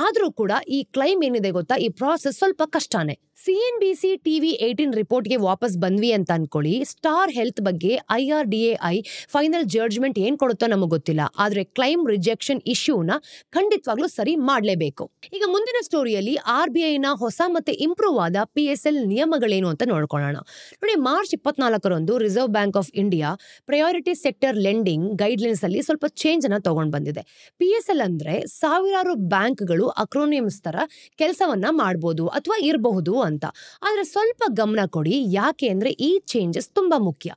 S1: ಆದ್ರೂ ಕೂಡ ಈ ಕ್ಲೈಮ್ ಏನಿದೆ ಗೊತ್ತಾ, ಈ ಪ್ರಾಸೆಸ್ ಸ್ವಲ್ಪ ಕಷ್ಟನೇ. CNBC TV18 ರಿಪೋರ್ಟ್ಗೆ ವಾಪಸ್ ಬಂದ್ವಿ ಅಂತ ಅನ್ಕೊಳ್ಳಿ. ಸ್ಟಾರ್ ಹೆಲ್ತ್ ಬಗ್ಗೆ IRDAI ಫೈನಲ್ ಜಡ್ಜ್ಮೆಂಟ್ ಏನ್ ಕೊಡುತ್ತೋ ನಮಗೆ ಗೊತ್ತಿಲ್ಲ, ಆದ್ರೆ ಕ್ಲೈಮ್ ರಿಜೆಕ್ಷನ್ ಇಶ್ಯೂನ ಖಂಡಿತವಾಗ್ಲೂ ಸರಿ ಮಾಡ್ಲೇಬೇಕು. ಈಗ ಮುಂದಿನ ಸ್ಟೋರಿಯಲ್ಲಿ RBI ನ ಹೊಸ ಮತ್ತೆ ಇಂಪ್ರೂವ್ ಆದ PSL ನಿಯಮಗಳೇನು ಅಂತ ನೋಡ್ಕೊಳ್ಳೋಣ. ನೋಡಿ, ಮಾರ್ಚ್ 24ರಂದು Reserve Bank of India priority sector lending guidelines ಅಲ್ಲಿ ಸ್ವಲ್ಪ ಚೇಂಜ್ ಅನ್ನ ತಗೊಂಡ್ ಬಂದಿದೆ. PSL ಅಂದ್ರೆ ಸಾವಿರಾರು ಬ್ಯಾಂಕ್ಗಳು ಅಕ್ರೋನಿಯಮ್ಸ್ ತರ ಕೆಲಸವನ್ನ ಮಾಡಬಹುದು ಅಥವಾ ಇರಬಹುದು ಅಂತ. ಆದ್ರೆ ಸ್ವಲ್ಪ ಗಮನ ಕೊಡಿ, ಯಾಕೆ ಅಂದ್ರೆ ಈ ಚೇಂಜಸ್ ತುಂಬಾ ಮುಖ್ಯ.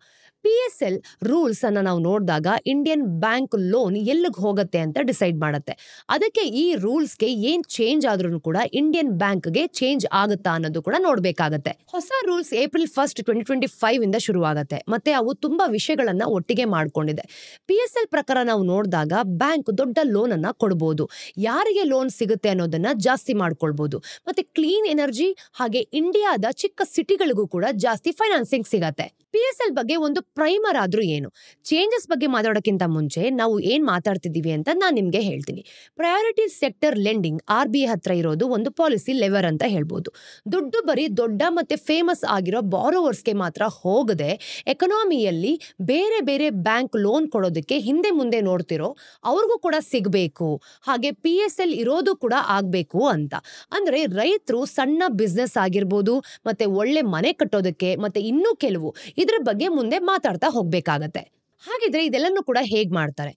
S1: PSL ರೂಲ್ಸ್ ಅನ್ನ ನಾವು ನೋಡಿದಾಗ ಇಂಡಿಯನ್ ಬ್ಯಾಂಕ್ ಲೋನ್ ಎಲ್ಲಿಗೆ ಹೋಗುತ್ತೆ ಅಂತ ಡಿಸೈಡ್ ಮಾಡುತ್ತೆ. ಅದಕ್ಕೆ ಈ ರೂಲ್ಸ್ಗೆ ಏನ್ ಚೇಂಜ್ ಆದ್ರೂ ಕೂಡ ಇಂಡಿಯನ್ ಬ್ಯಾಂಕ್ಗೆ ಚೇಂಜ್ ಆಗುತ್ತಾ ಅನ್ನೋದು ಕೂಡ ನೋಡ್ಬೇಕಾಗತ್ತೆ. ಹೊಸ ರೂಲ್ಸ್ April 1, 2025 ಇಂದ ಶುರುವಾಗತ್ತೆ. ಮತ್ತೆ ಅವು ತುಂಬಾ ವಿಷಯಗಳನ್ನ ಒಟ್ಟಿಗೆ ಮಾಡ್ಕೊಂಡಿದೆ. PSL ಪ್ರಕಾರ ನಾವು ನೋಡಿದಾಗ ಬ್ಯಾಂಕ್ ದೊಡ್ಡ ಲೋನ್ ಅನ್ನ ಕೊಡಬಹುದು, ಯಾರಿಗೆ ಲೋನ್ ಸಿಗುತ್ತೆ ಅನ್ನೋದನ್ನ ಜಾಸ್ತಿ ಮಾಡ್ಕೊಳ್ಬಹುದು. ಮತ್ತೆ ಕ್ಲೀನ್ ಎನರ್ಜಿ ಹಾಗೆ ಇಂಡಿಯಾದ ಚಿಕ್ಕ ಸಿಟಿಗಳಿಗೂ ಕೂಡ ಜಾಸ್ತಿ ಫೈನಾನ್ಸಿಂಗ್ ಸಿಗತ್ತೆ. PSL ಬಗ್ಗೆ ಒಂದು ಪ್ರೈಮರ್ ಆದ್ರೂ ಏನು, ಚೇಂಜಸ್ ಬಗ್ಗೆ ಮಾತಾಡೋಕ್ಕಿಂತ ಮುಂಚೆ ನಾವು ಏನ್ ಮಾತಾಡ್ತಿದೀವಿ ಅಂತ ನಾನು ನಿಮ್ಗೆ ಹೇಳ್ತೀನಿ. ಪ್ರಯಾರಿಟಿ ಸೆಕ್ಟರ್ ಲೆಂಡಿಂಗ್ RBI ಹತ್ರ ಇರೋದು ಒಂದು ಪಾಲಿಸಿ ಲೆವರ್ ಅಂತ ಹೇಳ್ಬೋದು. ದುಡ್ಡು ಬರೀ ದೊಡ್ಡ ಮತ್ತೆ ಫೇಮಸ್ ಆಗಿರೋ ಬಾರೋವರ್ಸ್ಗೆ ಮಾತ್ರ ಹೋಗದೆ ಎಕನಾಮಿಯಲ್ಲಿ ಬೇರೆ ಬೇರೆ ಬ್ಯಾಂಕ್ ಲೋನ್ ಕೊಡೋದಕ್ಕೆ ಹಿಂದೆ ಮುಂದೆ ನೋಡ್ತಿರೋ ಅವ್ರಿಗೂ ಕೂಡ ಸಿಗ್ಬೇಕು. ಹಾಗೆ PSL ಇರೋದು ಕೂಡ ಆಗ್ಬೇಕು ಅಂತ. ಅಂದ್ರೆ ರೈತರು ಸಣ್ಣ ಬಿಸ್ನೆಸ್ ಆಗಿರ್ಬೋದು, ಮತ್ತೆ ಒಳ್ಳೆ ಮನೆ ಕಟ್ಟೋದಕ್ಕೆ, ಮತ್ತೆ ಇನ್ನೂ ಕೆಲವು ಇದ್ರ ಬಗ್ಗೆ ಮುಂದೆ ಮಾತಾಡ್ತಾ ಹೋಗ್ಬೇಕಾಗತ್ತೆ. ಹಾಗಿದ್ರೆ ಇದೆಲ್ಲನೂ ಕೂಡ ಹೇಗ್ ಮಾಡ್ತಾರೆ?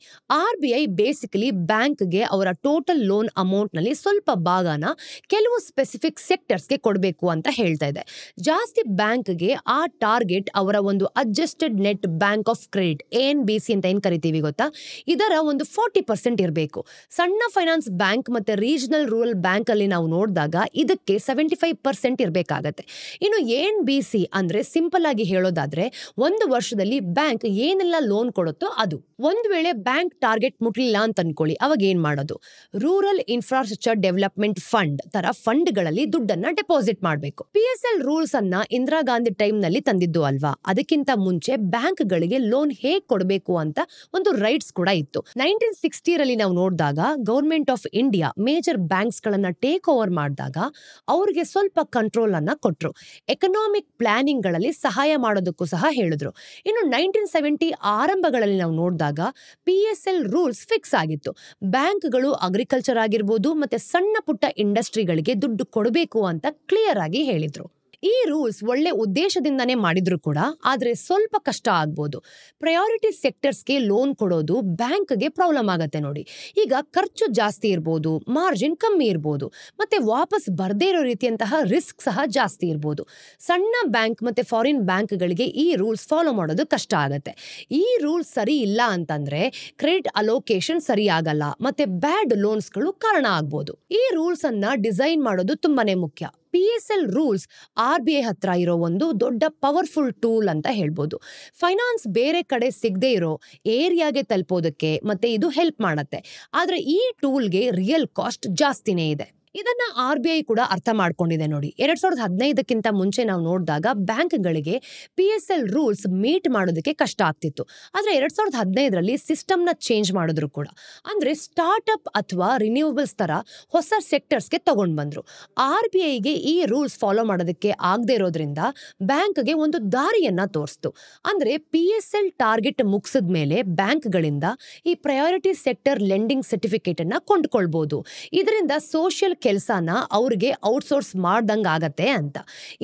S1: RBI ಬೇಸಿಕಲಿ ಬ್ಯಾಂಕ್ಗೆ ಅವರ ಟೋಟಲ್ ಲೋನ್ ಅಮೌಂಟ್ ನಲ್ಲಿ ಸ್ವಲ್ಪ ಭಾಗನ ಕೆಲವು ಸ್ಪೆಸಿಫಿಕ್ ಸೆಕ್ಟರ್ಸ್ಗೆ ಕೊಡಬೇಕು ಅಂತ ಹೇಳ್ತಾ ಇದೆ. ಜಾಸ್ತಿ ಬ್ಯಾಂಕ್ಗೆ ಆ ಟಾರ್ಗೆಟ್ ಅವರ ಒಂದು adjusted net bank of credit ANBC ಅಂತ ಏನ್ ಕರಿತೀವಿ ಗೊತ್ತಾ, ಇದರ ಒಂದು 40% ಇರಬೇಕು. ಸಣ್ಣ ಫೈನಾನ್ಸ್ ಬ್ಯಾಂಕ್ ಮತ್ತೆ ರೀಜನಲ್ ರೂರಲ್ ಬ್ಯಾಂಕ್ ಅಲ್ಲಿ ನಾವು ನೋಡಿದಾಗ ಇದಕ್ಕೆ 75% ಇರಬೇಕಾಗತ್ತೆ. ಇನ್ನು ANBC ಅಂದ್ರೆ ಸಿಂಪಲ್ ಆಗಿ ಹೇಳೋದಾದ್ರೆ ಒಂದು ವರ್ಷದಲ್ಲಿ ಬ್ಯಾಂಕ್ ಏನೆಲ್ಲ ಲೋನ್ ಕೊಡುತ್ತೋ ಅದು. ಒಂದ್ ವೇಳೆ ಬ್ಯಾಂಕ್ ಟಾರ್ಗೆಟ್ ಮುಟ್ಲಿಲ್ಲ ಅಂತ ಅನ್ಕೊಳ್ಳಿ, ಅವಾಗ ಏನ್ ಮಾಡೋದು? ರೂರಲ್ ಇನ್ಫ್ರಾಸ್ಟ್ರಕ್ಚರ್ ಡೆವಲಪ್ಮೆಂಟ್ ಫಂಡ್ ತರ ಫಂಡ್ ಗಳಲ್ಲಿ ದುಡ್ಡನ್ನ ಡೆಪಾಸಿಟ್ ಮಾಡಬೇಕು. PSL ರೂಲ್ಸ್ ಅನ್ನ ಇಂದಿರಾ ಗಾಂಧಿ ಟೈಮ್ ನಲ್ಲಿ ತಂದಿದ್ದು ಅಲ್ವಾ? ಅದಕ್ಕಿಂತ ಮುಂಚೆ ಬ್ಯಾಂಕ್ ಗಳಿಗೆ ಲೋನ್ ಹೇಗ್ ಕೊಡಬೇಕು ಅಂತ ಒಂದು ರೈಟ್ಸ್ ಕೂಡ ಇತ್ತು. 1960 ರಲ್ಲಿ ನಾವು ನೋಡಿದಾಗ government of India major banks ಗಳನ್ನ ಟೇಕ್ ಓವರ್ ಮಾಡಿದಾಗ ಅವ್ರಿಗೆ ಸ್ವಲ್ಪ ಕಂಟ್ರೋಲ್ ಅನ್ನ ಕೊಟ್ರು. ಎಕನಾಮಿಕ್ ಪ್ಲಾನಿಂಗ್ ಗಳಲ್ಲಿ ಸಹಾಯ ಮಾಡೋದಕ್ಕೂ ಸಹ ಹೇಳಿದ್ರು. ಇನ್ನು 1970 ಆರಂಭಗಳಲ್ಲಿ ನಾವು ನೋಡಿದಾಗ PSL ರೂಲ್ಸ್ ಫಿಕ್ಸ್ ಆಗಿತ್ತು. ಬ್ಯಾಂಕ್ಗಳು ಅಗ್ರಿಕಲ್ಚರ್ ಆಗಿರ್ಬೋದು ಮತ್ತೆ ಸಣ್ಣ ಪುಟ್ಟ ಇಂಡಸ್ಟ್ರಿಗಳಿಗೆ ದುಡ್ಡು ಕೊಡಬೇಕು ಅಂತ ಕ್ಲಿಯರ್ ಆಗಿ ಹೇಳಿದ್ರು. ಈ ರೂಲ್ಸ್ ಒಳ್ಳೆ ಉದ್ದೇಶದಿಂದಾನೇ ಮಾಡಿದ್ರು ಕೂಡ, ಆದ್ರೆ ಸ್ವಲ್ಪ ಕಷ್ಟ ಆಗ್ಬೋದು. ಪ್ರಯಾರಿಟಿ ಸೆಕ್ಟರ್ಸ್ಗೆ ಲೋನ್ ಕೊಡೋದು ಬ್ಯಾಂಕ್ಗೆ ಪ್ರಾಬ್ಲಮ್ ಆಗತ್ತೆ ನೋಡಿ. ಈಗ ಖರ್ಚು ಜಾಸ್ತಿ ಇರ್ಬೋದು, ಮಾರ್ಜಿನ್ ಕಮ್ಮಿ ಇರ್ಬೋದು, ಮತ್ತೆ ವಾಪಸ್ ಬರ್ದೇ ಇರೋ ರೀತಿಯಂತಹ ರಿಸ್ಕ್ ಸಹ ಜಾಸ್ತಿ ಇರ್ಬೋದು. ಸಣ್ಣ ಬ್ಯಾಂಕ್ ಮತ್ತೆ ಫಾರಿನ್ ಬ್ಯಾಂಕ್ಗಳಿಗೆ ಈ ರೂಲ್ಸ್ ಫಾಲೋ ಮಾಡೋದು ಕಷ್ಟ ಆಗತ್ತೆ. ಈ ರೂಲ್ಸ್ ಸರಿ ಇಲ್ಲ ಅಂತಂದ್ರೆ ಕ್ರೆಡಿಟ್ ಅಲೋಕೇಶನ್ ಸರಿ ಆಗಲ್ಲ, ಮತ್ತೆ ಬ್ಯಾಡ್ ಲೋನ್ಸ್ಗಳು ಕಾರಣ ಆಗ್ಬೋದು. ಈ ರೂಲ್ಸ್ ಅನ್ನ ಡಿಸೈನ್ ಮಾಡೋದು ತುಂಬಾನೇ ಮುಖ್ಯ. PSL ರೂಲ್ಸ್ RBI ಹತ್ರ ಇರೋ ಒಂದು ದೊಡ್ಡ ಪವರ್ಫುಲ್ ಟೂಲ್ ಅಂತ ಹೇಳ್ಬೋದು. ಫೈನಾನ್ಸ್ ಬೇರೆ ಕಡೆ ಸಿಗದೆ ಇರೋ ಏರಿಯಾಗೆ ತಲುಪೋದಕ್ಕೆ ಮತ್ತೆ ಇದು ಹೆಲ್ಪ್ ಮಾಡತ್ತೆ. ಆದ್ರೆ ಈ ಟೂಲ್ಗೆ ರಿಯಲ್ ಕಾಸ್ಟ್ ಜಾಸ್ತಿನೇ ಇದೆ. ಇದನ್ನ RBI ಕೂಡ ಅರ್ಥ ಮಾಡ್ಕೊಂಡಿದೆ ನೋಡಿ. 2015ಕ್ಕಿಂತ ಮುಂಚೆ ನಾವು ನೋಡಿದಾಗ ಬ್ಯಾಂಕ್ಗಳಿಗೆ PSL ರೂಲ್ಸ್ ಮೀಟ್ ಮಾಡೋದಕ್ಕೆ ಕಷ್ಟ ಆಗ್ತಿತ್ತು. ಆದ್ರೆ 2015ರಲ್ಲಿ ಸಿಸ್ಟಮ್ನ ಚೇಂಜ್ ಮಾಡಿದ್ರು ಕೂಡ. ಅಂದ್ರೆ ಸ್ಟಾರ್ಟ್ಅಪ್ ಅಥವಾ ರಿನ್ಯೂವಬಲ್ಸ್ ತರ ಹೊಸ ಸೆಕ್ಟರ್ಸ್ಗೆ ತಗೊಂಡ್ ಬಂದ್ರು. RBIಗೆ ಈ ರೂಲ್ಸ್ ಫಾಲೋ ಮಾಡೋದಕ್ಕೆ ಆಗದೆ ಇರೋದ್ರಿಂದ ಬ್ಯಾಂಕ್ಗೆ ಒಂದು ದಾರಿಯನ್ನ ತೋರಿಸ್ತು. ಅಂದ್ರೆ PSL ಟಾರ್ಗೆಟ್ ಮುಗಿಸಿದ ಮೇಲೆ ಬ್ಯಾಂಕ್ಗಳಿಂದ ಈ ಪ್ರಯಾರಿಟಿ ಸೆಕ್ಟರ್ ಲೆಂಡಿಂಗ್ ಸರ್ಟಿಫಿಕೇಟ್ ಅನ್ನ ಕೊಂಡ್ಕೊಳ್ಬಹುದು. ಇದರಿಂದ ಸೋಷಿಯಲ್ ಕೆಲಸನ ಅವ್ರಿಗೆ ಔಟ್ಸೋರ್ಸ್ ಮಾಡ್ದಂಗ ಆಗತ್ತೆ ಅಂತ.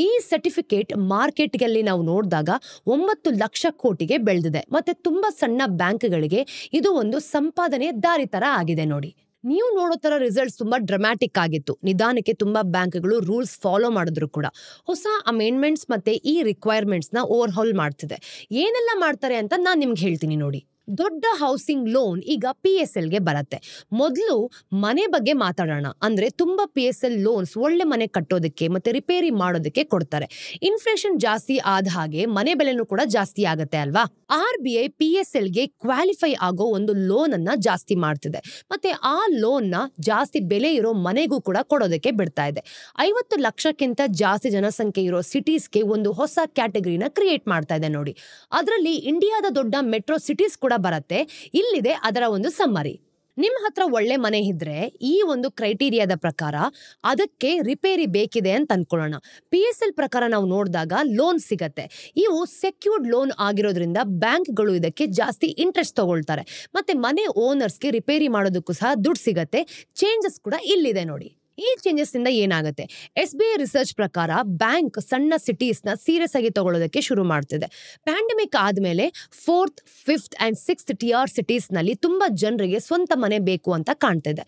S1: ಈ ಸರ್ಟಿಫಿಕೇಟ್ ಮಾರ್ಕೆಟ್ನಲ್ಲಿ ನಾವು ನೋಡಿದಾಗ 9 ಲಕ್ಷ ಕೋಟಿಗೆ ಬೆಳೆದಿದೆ. ಮತ್ತೆ ತುಂಬಾ ಸಣ್ಣ ಬ್ಯಾಂಕ್ಗಳಿಗೆ ಇದು ಒಂದು ಸಂಪಾದನೆಯ ದಾರಿ ತರ ಆಗಿದೆ ನೋಡಿ. ನೀವು ನೋಡೋ ತರ ರಿಸಲ್ಟ್ಸ್ ತುಂಬಾ ಡ್ರಾಮ್ಯಾಟಿಕ್ ಆಗಿತ್ತು. ನಿಧಾನಕ್ಕೆ ತುಂಬಾ ಬ್ಯಾಂಕ್ಗಳು ರೂಲ್ಸ್ ಫಾಲೋ ಮಾಡಿದ್ರು ಕೂಡ ಹೊಸ ಅಮೆಂಡ್ಮೆಂಟ್ಸ್ ಮತ್ತೆ ಈ ರಿಕ್ವೈರ್ಮೆಂಟ್ಸ್ ನ ಓವರ್ ಹಾಲ್ ಮಾಡ್ತಿದೆ. ಏನೆಲ್ಲ ಮಾಡ್ತಾರೆ ಅಂತ ನಾನ್ ನಿಮ್ಗೆ ಹೇಳ್ತೀನಿ ನೋಡಿ. ದೊಡ್ಡ ಹೌಸಿಂಗ್ ಲೋನ್ ಈಗ PSLಗೆ ಬರುತ್ತೆ. ಮೊದಲು ಮನೆ ಬಗ್ಗೆ ಮಾತಾಡೋಣ. ಅಂದ್ರೆ ತುಂಬಾ PSL ಲೋನ್ಸ್ ಒಳ್ಳೆ ಮನೆ ಕಟ್ಟೋದಕ್ಕೆ ಮತ್ತೆ ರಿಪೇರಿ ಮಾಡೋದಕ್ಕೆ ಕೊಡ್ತಾರೆ. ಇನ್ಫ್ಲೇಷನ್ ಜಾಸ್ತಿ ಆದ ಹಾಗೆ ಮನೆ ಬೆಲೆನೂ ಕೂಡ ಜಾಸ್ತಿ ಆಗತ್ತೆ ಅಲ್ವಾ? RBI PSLಗೆ ಕ್ವಾಲಿಫೈ ಆಗೋ ಒಂದು ಲೋನ್ ಅನ್ನ ಜಾಸ್ತಿ ಮಾಡ್ತಿದೆ. ಮತ್ತೆ ಆ ಲೋನ್ ನ ಜಾಸ್ತಿ ಬೆಲೆ ಇರೋ ಮನೆಗೂ ಕೂಡ ಕೊಡೋದಕ್ಕೆ ಬಿಡ್ತಾ ಇದೆ. 50 ಲಕ್ಷಕ್ಕಿಂತ ಜಾಸ್ತಿ ಜನಸಂಖ್ಯೆ ಇರೋ ಸಿಟೀಸ್ಗೆ ಒಂದು ಹೊಸ ಕ್ಯಾಟಗರಿನ ಕ್ರಿಯೇಟ್ ಮಾಡ್ತಾ ಇದೆ ನೋಡಿ. ಅದರಲ್ಲಿ ಇಂಡಿಯಾದ ದೊಡ್ಡ ಮೆಟ್ರೋ ಸಿಟೀಸ್ ಕೂಡ ಬರುತ್ತೆ. ಇಲ್ಲಿದೆ ಅದರ ಒಂದು ಸಮ್ಮರಿ. ನಿಮ್ಮ ಹತ್ರ ಒಳ್ಳೆ ಮನೆ ಇದ್ರೆ ಈ ಒಂದು ಕ್ರೈಟೀರಿಯಾದ ಪ್ರಕಾರ ಅದಕ್ಕೆ ರಿಪೇರಿ ಬೇಕಿದೆ ಅಂತ ಅನ್ಕೊಳ್ಳೋಣ. PSL ಪ್ರಕಾರ ನಾವು ನೋಡಿದಾಗ ಲೋನ್ ಸಿಗತ್ತೆ. ಇವು ಸೆಕ್ಯೂರ್ಡ್ ಲೋನ್ ಆಗಿರೋದ್ರಿಂದ ಬ್ಯಾಂಕ್ಗಳು ಇದಕ್ಕೆ ಜಾಸ್ತಿ ಇಂಟ್ರೆಸ್ಟ್ ತಗೊಳ್ತಾರೆ. ಮತ್ತೆ ಮನೆ ಓನರ್ಸ್ಗೆ ರಿಪೇರಿ ಮಾಡೋದಕ್ಕೂ ಸಹ ದುಡ್ಡು ಸಿಗತ್ತೆ. ಚೇಂಜಸ್ ಕೂಡ ಇಲ್ಲಿದೆ ನೋಡಿ. ಈ ಚೇಂಜಸ್ ಇಂದ ಏನಾಗುತ್ತೆ? SBI ರಿಸರ್ಚ್ ಪ್ರಕಾರ ಬ್ಯಾಂಕ್ ಸಣ್ಣ ಸಿಟೀಸ್ ನ ಸೀರಿಯಸ್ ಆಗಿ ತಗೊಳ್ಳೋದಕ್ಕೆ ಶುರು ಮಾಡ್ತಿದೆ. ಪ್ಯಾಂಡಮಿಕ್ ಆದ್ಮೇಲೆ 4th, 5th and 6th tear cities ನಲ್ಲಿ ತುಂಬಾ ಜನರಿಗೆ ಸ್ವಂತ ಮನೆ ಬೇಕು ಅಂತ ಕಾಣ್ತಿದೆ.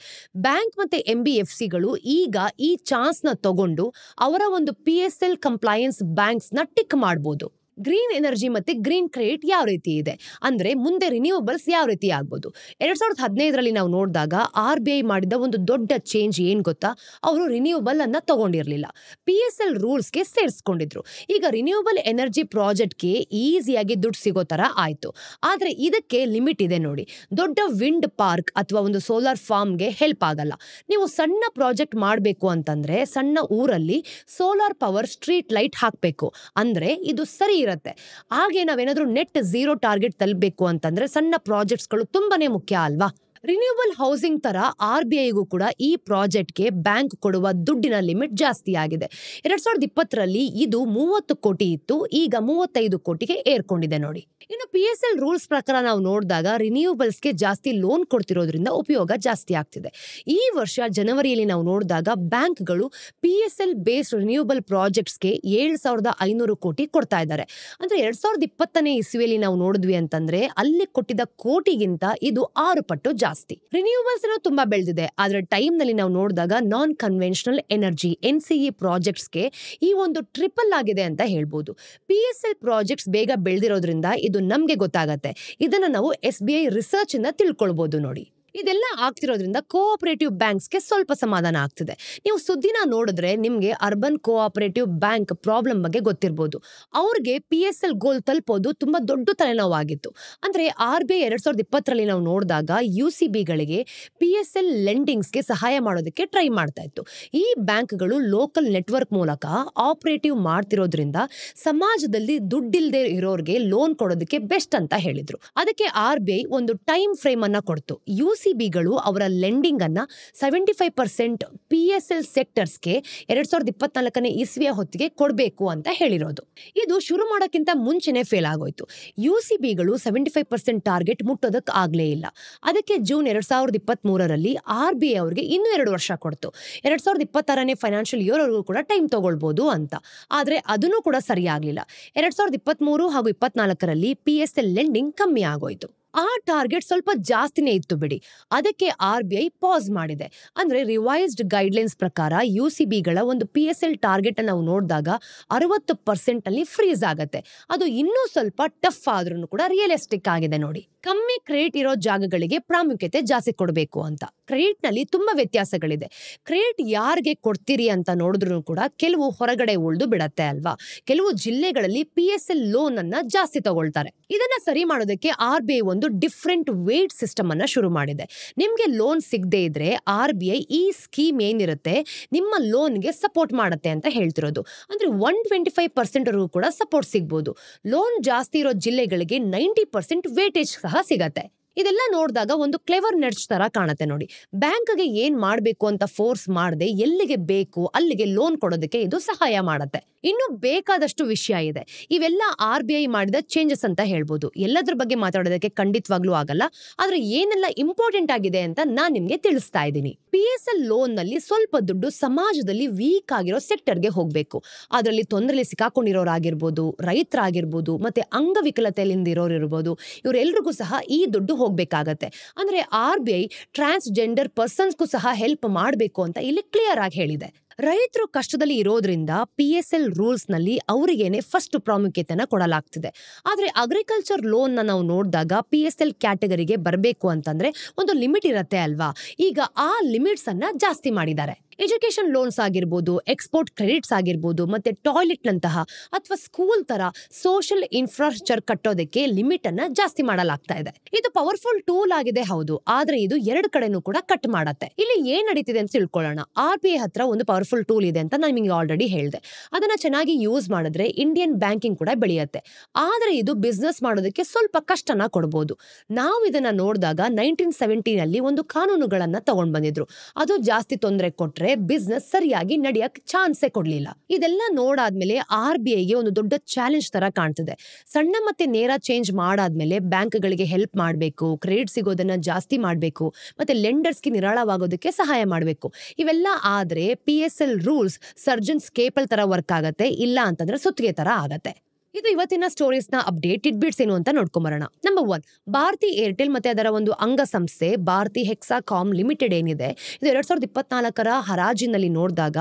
S1: ಬ್ಯಾಂಕ್ ಮತ್ತೆ MBFCಗಳು ಈಗ ಈ ಚಾನ್ಸ್ ನ ತಗೊಂಡು ಅವರ ಒಂದು PSL ಕಂಪ್ಲೈಯನ್ಸ್ ಬ್ಯಾಂಕ್ಸ್ ನ ಟಿಕ್ ಮಾಡಬಹುದು. ಗ್ರೀನ್ ಎನರ್ಜಿ ಮತ್ತೆ ಗ್ರೀನ್ ಕ್ರೆಡಿಟ್ ಯಾವ ರೀತಿ ಇದೆ ಅಂದ್ರೆ ಮುಂದೆ ರಿನ್ಯೂವಬಲ್ಸ್ ಯಾವ ರೀತಿ ಆಗ್ಬೋದು? 2015ರಲ್ಲಿ ನಾವು ನೋಡಿದಾಗ RBI ಮಾಡಿದ ಒಂದು ದೊಡ್ಡ ಚೇಂಜ್ ಏನ್ ಗೊತ್ತಾ? ಅವರು ರಿನ್ಯೂವಬಲ್ ಅನ್ನ ತಗೊಂಡಿರ್ಲಿಲ್ಲ, PSL ರೂಲ್ಸ್ಗೆ ಸೇರಿಸ್ಕೊಂಡಿದ್ರು. ಈಗ ರಿನ್ಯೂವಬಲ್ ಎನರ್ಜಿ ಪ್ರಾಜೆಕ್ಟ್ಗೆ ಈಸಿಯಾಗಿ ದುಡ್ಡು ಸಿಗೋ ತರ ಆಯ್ತು. ಆದ್ರೆ ಇದಕ್ಕೆ ಲಿಮಿಟ್ ಇದೆ ನೋಡಿ. ದೊಡ್ಡ ವಿಂಡ್ ಪಾರ್ಕ್ ಅಥವಾ ಒಂದು ಸೋಲಾರ್ ಫಾರ್ಮ್ಗೆ ಹೆಲ್ಪ್ ಆಗಲ್ಲ. ನೀವು ಸಣ್ಣ ಪ್ರಾಜೆಕ್ಟ್ ಮಾಡಬೇಕು ಅಂತಂದ್ರೆ ಸಣ್ಣ ಊರಲ್ಲಿ ಸೋಲಾರ್ ಪವರ್ ಸ್ಟ್ರೀಟ್ ಲೈಟ್ ಹಾಕ್ಬೇಕು ಅಂದ್ರೆ ಇದು ಸರಿ ಇರುತ್ತೆ. ಹಾಗೆ ನಾವೇನಾದ್ರೂ ನೆಟ್ ಝೀರೋ ಟಾರ್ಗೆಟ್ ತಲುಪಬೇಕು ಅಂತಂದ್ರೆ ಸಣ್ಣ ಪ್ರಾಜೆಕ್ಟ್ಸ್ಗಳು ತುಂಬಾನೇ ಮುಖ್ಯ ಅಲ್ವಾ? ರಿನ್ಯೂವಬಲ್ ಹೌಸಿಂಗ್ ತರ RBIಗೂ ಕೂಡ ಈ ಪ್ರಾಜೆಕ್ಟ್ಗೆ ಬ್ಯಾಂಕ್ ಕೊಡುವ ದುಡ್ಡಿನ ಲಿಮಿಟ್ ಜಾಸ್ತಿ ಆಗಿದೆ. 2020ರಲ್ಲಿ ಇದು 30 ಕೋಟಿ ಇತ್ತು, ಈಗ 35 ಕೋಟಿಗೆ ಏರ್ಕೊಂಡಿದೆ ನೋಡಿ. ಇನ್ನು PSL ರೂಲ್ಸ್ ಪ್ರಕಾರ ನಾವು ನೋಡಿದಾಗ ರಿನ್ಯೂವಬಲ್ಸ್ಗೆ ಜಾಸ್ತಿ ಲೋನ್ ಕೊಡ್ತಿರೋದ್ರಿಂದ ಉಪಯೋಗ ಜಾಸ್ತಿ ಆಗ್ತಿದೆ. ಈ ವರ್ಷ ಜನವರಿಯಲ್ಲಿ ನಾವು ನೋಡಿದಾಗ ಬ್ಯಾಂಕ್ಗಳು PSL ಬೇಸ್ಡ್ ರಿನ್ಯೂವಬಲ್ ಪ್ರಾಜೆಕ್ಟ್ಸ್ಗೆ 7,500 ಕೋಟಿ ಕೊಡ್ತಾ ಇದ್ದಾರೆ. ಅಂದ್ರೆ 2020ನೇ ಇಸ್ವಿಯಲ್ಲಿ ನಾವು ನೋಡಿದ್ವಿ ಅಂತಂದ್ರೆ ಅಲ್ಲಿ ಕೊಟ್ಟಿದ್ದ ಕೋಟಿಗಿಂತ ಇದು 6 ಪಟ್ಟು ಜಾಸ್ತಿ. ರಿನ್ಯೂವಬಲ್ಸ್ ತುಂಬಾ ಬೆಳೆದಿದೆ. ಆದ್ರೆ ಟೈಮ್ ನಲ್ಲಿ ನಾವು ನೋಡಿದಾಗ ನಾನ್ ಕನ್ವೆನ್ಷನಲ್ ಎನರ್ಜಿ NCE ಪ್ರಾಜೆಕ್ಟ್ಸ್ಗೆ ಈ ಒಂದು ಟ್ರಿಪಲ್ ಆಗಿದೆ ಅಂತ ಹೇಳ್ಬೋದು. PSL ಪ್ರಾಜೆಕ್ಟ್ಸ್ ಬೇಗ ಬೆಳೆದಿರೋದ್ರಿಂದ ಇದು ನಮ್ಗೆ ಗೊತ್ತಾಗತ್ತೆ. ಇದನ್ನ ನಾವು SBI ರಿಸರ್ಚ್ ಇಂದ ತಿಳ್ಕೊಳ್ಬಹುದು ನೋಡಿ. ಇದೆಲ್ಲ ಆಗ್ತಿರೋದ್ರಿಂದ ಕೋಆಪರೇಟಿವ್ ಬ್ಯಾಂಕ್ಸ್ಗೆ ಸ್ವಲ್ಪ ಸಮಾಧಾನ ಆಗ್ತಿದೆ. ನೀವು ಸುದ್ದಿನ ನೋಡಿದ್ರೆ ನಿಮ್ಗೆ ಅರ್ಬನ್ ಕೋಆಪರೇಟಿವ್ ಬ್ಯಾಂಕ್ ಪ್ರಾಬ್ಲಮ್ ಬಗ್ಗೆ ಗೊತ್ತಿರ್ಬೋದು. ಅವ್ರಿಗೆ PSL ಗೋಲ್ ತಲುಪೋದು ತುಂಬಾ ದೊಡ್ಡ ತಲೆನೋವಾಗಿತ್ತು. ಅಂದ್ರೆ RBI 2020ರಲ್ಲಿ ನಾವು ನೋಡಿದಾಗ UCBಗಳಿಗೆ PSL ಲೆಂಡಿಂಗ್ಸ್ಗೆ ಸಹಾಯ ಮಾಡೋದಕ್ಕೆ ಟ್ರೈ ಮಾಡ್ತಾ ಇತ್ತು. ಈ ಬ್ಯಾಂಕ್ಗಳು ಲೋಕಲ್ ನೆಟ್ವರ್ಕ್ ಮೂಲಕ ಆಪರೇಟಿವ್ ಮಾಡ್ತಿರೋದ್ರಿಂದ ಸಮಾಜದಲ್ಲಿ ದುಡ್ಡಿಲ್ದೆ ಇರೋರ್ಗೆ ಲೋನ್ ಕೊಡೋದಕ್ಕೆ ಬೆಸ್ಟ್ ಅಂತ ಹೇಳಿದ್ರು. ಅದಕ್ಕೆ RBI ಒಂದು ಟೈಮ್ ಫ್ರೇಮ್ ಅನ್ನ ಕೊಡ್ತು. UCBಗಳು ಅವರ ಲೆಂಡಿಂಗ್ ಅನ್ನ 75% PSL ಸೆಕ್ಟರ್ಸ್ಗೆ 2024ನೇ ಇಸ್ವಿಯ ಹೊತ್ತಿಗೆ ಕೊಡಬೇಕು ಅಂತ ಹೇಳಿರೋದು. ಇದು ಶುರು ಮಾಡೋಕ್ಕಿಂತ ಮುಂಚೆನೆ ಫೇಲ್ ಆಗೋಯ್ತು. UCBಗಳು 75% ಟಾರ್ಗೆಟ್ ಮುಟ್ಟೋದಕ್ಕೆ ಆಗ್ಲೇ ಇಲ್ಲ. ಅದಕ್ಕೆ ಜೂನ್ 2023ರಲ್ಲಿ RBI ಅವ್ರಿಗೆ ಇನ್ನೂ 2 ವರ್ಷ ಕೊಡ್ತು. 2026ನೇ ಫೈನಾನ್ಷಿಯಲ್ ಇಯರ್ ವರೆಗೂ ಕೂಡ ಟೈಮ್ ತಗೊಳ್ಬಹುದು ಅಂತ. ಆದ್ರೆ ಅದನ್ನು ಕೂಡ ಸರಿಯಾಗ್ಲಿಲ್ಲ. 2023 ಹಾಗೂ 24ರಲ್ಲಿ PSL ಲೆಂಡಿಂಗ್ ಕಮ್ಮಿ ಆಗೋಯ್ತು. ಆ ಟಾರ್ಗೆಟ್ ಸ್ವಲ್ಪ ಜಾಸ್ತಿನೇ ಇತ್ತು ಬಿಡಿ. ಅದಕ್ಕೆ RBI ಪಾಸ್ ಮಾಡಿದೆ. ಅಂದ್ರೆ ರಿವೈಸ್ಡ್ ಗೈಡ್ಲೈನ್ಸ್ ಪ್ರಕಾರ UCBಗಳ ಒಂದು PSL ಟಾರ್ಗೆಟ್ ನಾವು ನೋಡಿದಾಗ 60% ಅಲ್ಲಿ ಫ್ರೀಸ್ ಆಗತ್ತೆ. ಅದು ಇನ್ನೂ ಸ್ವಲ್ಪ ಟಫ್ ಆದ್ರೂ ಕೂಡ ರಿಯಲಿಸ್ಟಿಕ್ ಆಗಿದೆ ನೋಡಿ. ಕಮ್ಮಿ ಕ್ರೆಡಿಟ್ ಇರೋ ಜಾಗಗಳಿಗೆ ಪ್ರಾಮುಖ್ಯತೆ ಜಾಸ್ತಿ ಕೊಡಬೇಕು ಅಂತ. ಕ್ರೆಡಿಟ್ ನಲ್ಲಿ ತುಂಬಾ ವ್ಯತ್ಯಾಸಗಳಿದೆ. ಕ್ರೆಡಿಟ್ ಯಾರಿಗೆ ಕೊಡ್ತೀರಿ ಅಂತ ನೋಡಿದ್ರು ಕೂಡ ಕೆಲವು ಹೊರಗಡೆ ಉಳಿದು ಬಿಡತ್ತೆ ಅಲ್ವಾ? ಕೆಲವು ಜಿಲ್ಲೆಗಳಲ್ಲಿ PSL ಲೋನ್ ಅನ್ನ ಜಾಸ್ತಿ ತಗೊಳ್ತಾರೆ. ಇದನ್ನ ಸರಿ ಮಾಡೋದಕ್ಕೆ RBI ಒಂದು ಡಿಫ್ರೆಂಟ್ ವೇಟ್ ಸಿಸ್ಟಮ್ ಅನ್ನ ಶುರು ಮಾಡಿದೆ. ನಿಮ್ಗೆ ಲೋನ್ ಸಿಗದೆ ಇದ್ರೆ RBI ಈ ಸ್ಕೀಮ್ ಏನಿರುತ್ತೆ ನಿಮ್ಮ ಲೋನ್ಗೆ ಸಪೋರ್ಟ್ ಮಾಡುತ್ತೆ ಅಂತ ಹೇಳ್ತಿರೋದು. ಅಂದ್ರೆ 125% ವರೆಗೂ ಕೂಡ ಸಪೋರ್ಟ್ ಸಿಗ್ಬೋದು. ಲೋನ್ ಜಾಸ್ತಿ ಇರೋ ಜಿಲ್ಲೆಗಳಿಗೆ 90% ವೇಟೇಜ್ ಸಹ ಸಿಗತ್ತೆ. ಇದೆಲ್ಲ ನೋಡಿದಾಗ ಒಂದು ಕ್ಲೆವರ್ ನಡ್ಜ್ ತರ ಕಾಣುತ್ತೆ ನೋಡಿ. ಬ್ಯಾಂಕ್ಗೆ ಏನ್ ಮಾಡ್ಬೇಕು ಅಂತ ಫೋರ್ಸ್ ಮಾಡದೆ ಎಲ್ಲಿಗೆ ಬೇಕು ಅಲ್ಲಿಗೆ ಲೋನ್ ಕೊಡೋದಕ್ಕೆ ಇದು ಸಹಾಯ ಮಾಡುತ್ತೆ. ಇನ್ನು ಬೇಕಾದಷ್ಟು ವಿಷಯ ಇದೆ. ಇವೆಲ್ಲ RBI ಮಾಡಿದ ಚೇಂಜಸ್ ಅಂತ ಹೇಳ್ಬೋದು. ಎಲ್ಲದ್ರ ಬಗ್ಗೆ ಮಾತಾಡೋದಕ್ಕೆ ಖಂಡಿತವಾಗ್ಲೂ ಆಗಲ್ಲ. ಆದ್ರೆ ಏನೆಲ್ಲ ಇಂಪಾರ್ಟೆಂಟ್ ಆಗಿದೆ ಅಂತ ನಾನ್ ನಿಮ್ಗೆ ತಿಳಿಸ್ತಾ ಇದ್ದೀನಿ. PSL ಲೋನ್ ನಲ್ಲಿ ಸ್ವಲ್ಪ ದುಡ್ಡು ಸಮಾಜದಲ್ಲಿ ವೀಕ್ ಆಗಿರೋ ಸೆಕ್ಟರ್ಗೆ ಹೋಗ್ಬೇಕು. ಅದರಲ್ಲಿ ತೊಂದರೆಯಲ್ಲಿ ಸಿಕ್ಕಾಕೊಂಡಿರೋರಾಗಿರ್ಬೋದು, ರೈತರಾಗಿರ್ಬೋದು, ಮತ್ತೆ ಅಂಗವಿಕಲತೆಯಿಂದ ಇರೋರು ಇರ್ಬೋದು, ಇವರೆಲ್ರಿಗೂ ಸಹ ಈ ದುಡ್ಡು ಹೋಗ್ಬೇಕಾಗತ್ತೆ. ಅಂದ್ರೆ RBI ಟ್ರಾನ್ಸ್ಜೆಂಡರ್ ಪರ್ಸನ್ಸ್ಗೂ ಸಹ ಹೆಲ್ಪ್ ಮಾಡಬೇಕು ಅಂತ ಇಲ್ಲಿ ಕ್ಲಿಯರ್ ಆಗಿ ಹೇಳಿದೆ. ರೈತರು ಕಷ್ಟದಲ್ಲಿ ಇರೋದ್ರಿಂದ PSL ರೂಲ್ಸ್ ನಲ್ಲಿ ಅವರಿಗೇನೆ ಫಸ್ಟ್ ಪ್ರಾಮುಖ್ಯತೆನ ಕೊಡಲಾಗ್ತಿದೆ. ಆದ್ರೆ ಅಗ್ರಿಕಲ್ಚರ್ ಲೋನ್ ನಾವು ನೋಡಿದಾಗ PSL ಕ್ಯಾಟಗರಿಗೆ ಬರಬೇಕು ಅಂತಂದ್ರೆ ಒಂದು ಲಿಮಿಟ್ ಇರತ್ತೆ ಅಲ್ವಾ? ಈಗ ಆ ಲಿಮಿಟ್ಸ್ ಅನ್ನ ಜಾಸ್ತಿ ಮಾಡಿದ್ದಾರೆ. ಎಜುಕೇಶನ್ ಲೋನ್ಸ್ ಆಗಿರ್ಬೋದು, ಎಕ್ಸ್ಪೋರ್ಟ್ ಕ್ರೆಡಿಟ್ಸ್ ಆಗಿರ್ಬೋದು, ಮತ್ತೆ ಟಾಯ್ಲೆಟ್ ನಂತಹ ಅಥವಾ ಸ್ಕೂಲ್ ತರ ಸೋಷಿಯಲ್ ಇನ್ಫ್ರಾಸ್ಟ್ರಕ್ಚರ್ ಕಟ್ಟೋದಕ್ಕೆ ಲಿಮಿಟ್ ಅನ್ನ ಜಾಸ್ತಿ ಮಾಡಲಾಗ್ತಾ ಇದೆ. ಇದು ಪವರ್ಫುಲ್ ಟೂಲ್ ಆಗಿದೆ ಹೌದು, ಆದ್ರೆ ಇದು ಎರಡು ಕಡೆನೂ ಕೂಡ ಕಟ್ ಮಾಡತ್ತೆ. ಇಲ್ಲಿ ಏನ್ ನಡೀತಿದೆ ಅಂತ ತಿಳ್ಕೊಳ್ಳೋಣ. RBI ಹತ್ರ ಒಂದು ಪವರ್ಫುಲ್ ಟೂಲ್ ಇದೆ ಅಂತ ನಾನು ನಿಮಗೆ ಆಲ್ರೆಡಿ ಹೇಳಿದೆ. ಅದನ್ನ ಚೆನ್ನಾಗಿ ಯೂಸ್ ಮಾಡಿದ್ರೆ ಇಂಡಿಯನ್ ಬ್ಯಾಂಕಿಂಗ್ ಕೂಡ ಬೆಳೆಯುತ್ತೆ. ಆದ್ರೆ ಇದು ಬಿಸ್ನೆಸ್ ಮಾಡೋದಕ್ಕೆ ಸ್ವಲ್ಪ ಕಷ್ಟನ ಕೊಡಬಹುದು. ನಾವು ಇದನ್ನ ನೋಡಿದಾಗ 1970 ನಲ್ಲಿ ಒಂದು ಕಾನೂನುಗಳನ್ನ ತಗೊಂಡ್ ಬಂದಿದ್ರು. ಅದು ಜಾಸ್ತಿ ತೊಂದರೆ ಕೊಟ್ರೆ ಬಿಸ್ನೆಸ್ ಸರಿಯಾಗಿ ನಡೆಯಕ್ ಚಾನ್ಸೇ ಕೊಡ್ಲಿಲ್ಲ. ಇದೆಲ್ಲ ನೋಡಾದ್ಮೇಲೆ RBIಗೆ ಒಂದು ದೊಡ್ಡ ಚಾಲೆಂಜ್ ತರ ಕಾಣ್ತಿದೆ. ಸಣ್ಣ ಮತ್ತೆ ನೇರ ಚೇಂಜ್ ಮಾಡಾದ್ಮೇಲೆ ಬ್ಯಾಂಕ್ಗಳಿಗೆ ಹೆಲ್ಪ್ ಮಾಡಬೇಕು, ಕ್ರೆಡಿಟ್ ಸಿಗೋದನ್ನ ಜಾಸ್ತಿ ಮಾಡಬೇಕು, ಮತ್ತೆ ಲೆಂಡರ್ಸ್ಗೆ ನಿರಾಳವಾಗೋದಕ್ಕೆ ಸಹಾಯ ಮಾಡಬೇಕು. ಇವೆಲ್ಲ ಆದ್ರೆ PSL ರೂಲ್ಸ್ ಸರ್ಜನ್ ಸ್ಕೇಪಲ್ ತರ ವರ್ಕ್ ಆಗತ್ತೆ, ಇಲ್ಲ ಅಂತಂದ್ರೆ ಸುತ್ತಿಗೆ ತರ ಆಗತ್ತೆ. ಇದು ಇವತ್ತಿನ ಸ್ಟೋರೀಸ್ ನ ಅಪ್ಡೇಟ್ ಬಿಟ್ಸ್ ಏನು ಅಂತ ನೋಡ್ಕೊಂಬರೋಣ. ನಂಬರ್ 1, ಭಾರತಿ ಏರ್ಟೆಲ್ ಮತ್ತೆ ಅದರ ಒಂದು ಅಂಗಸಂಸ್ಥೆ ಭಾರತಿ ಹೆಕ್ಸಾಕಾಮ್ ಲಿಮಿಟೆಡ್ ಏನಿದೆ, ಇದು 2024 ಹರಾಜಿನಲ್ಲಿ ನೋಡಿದಾಗ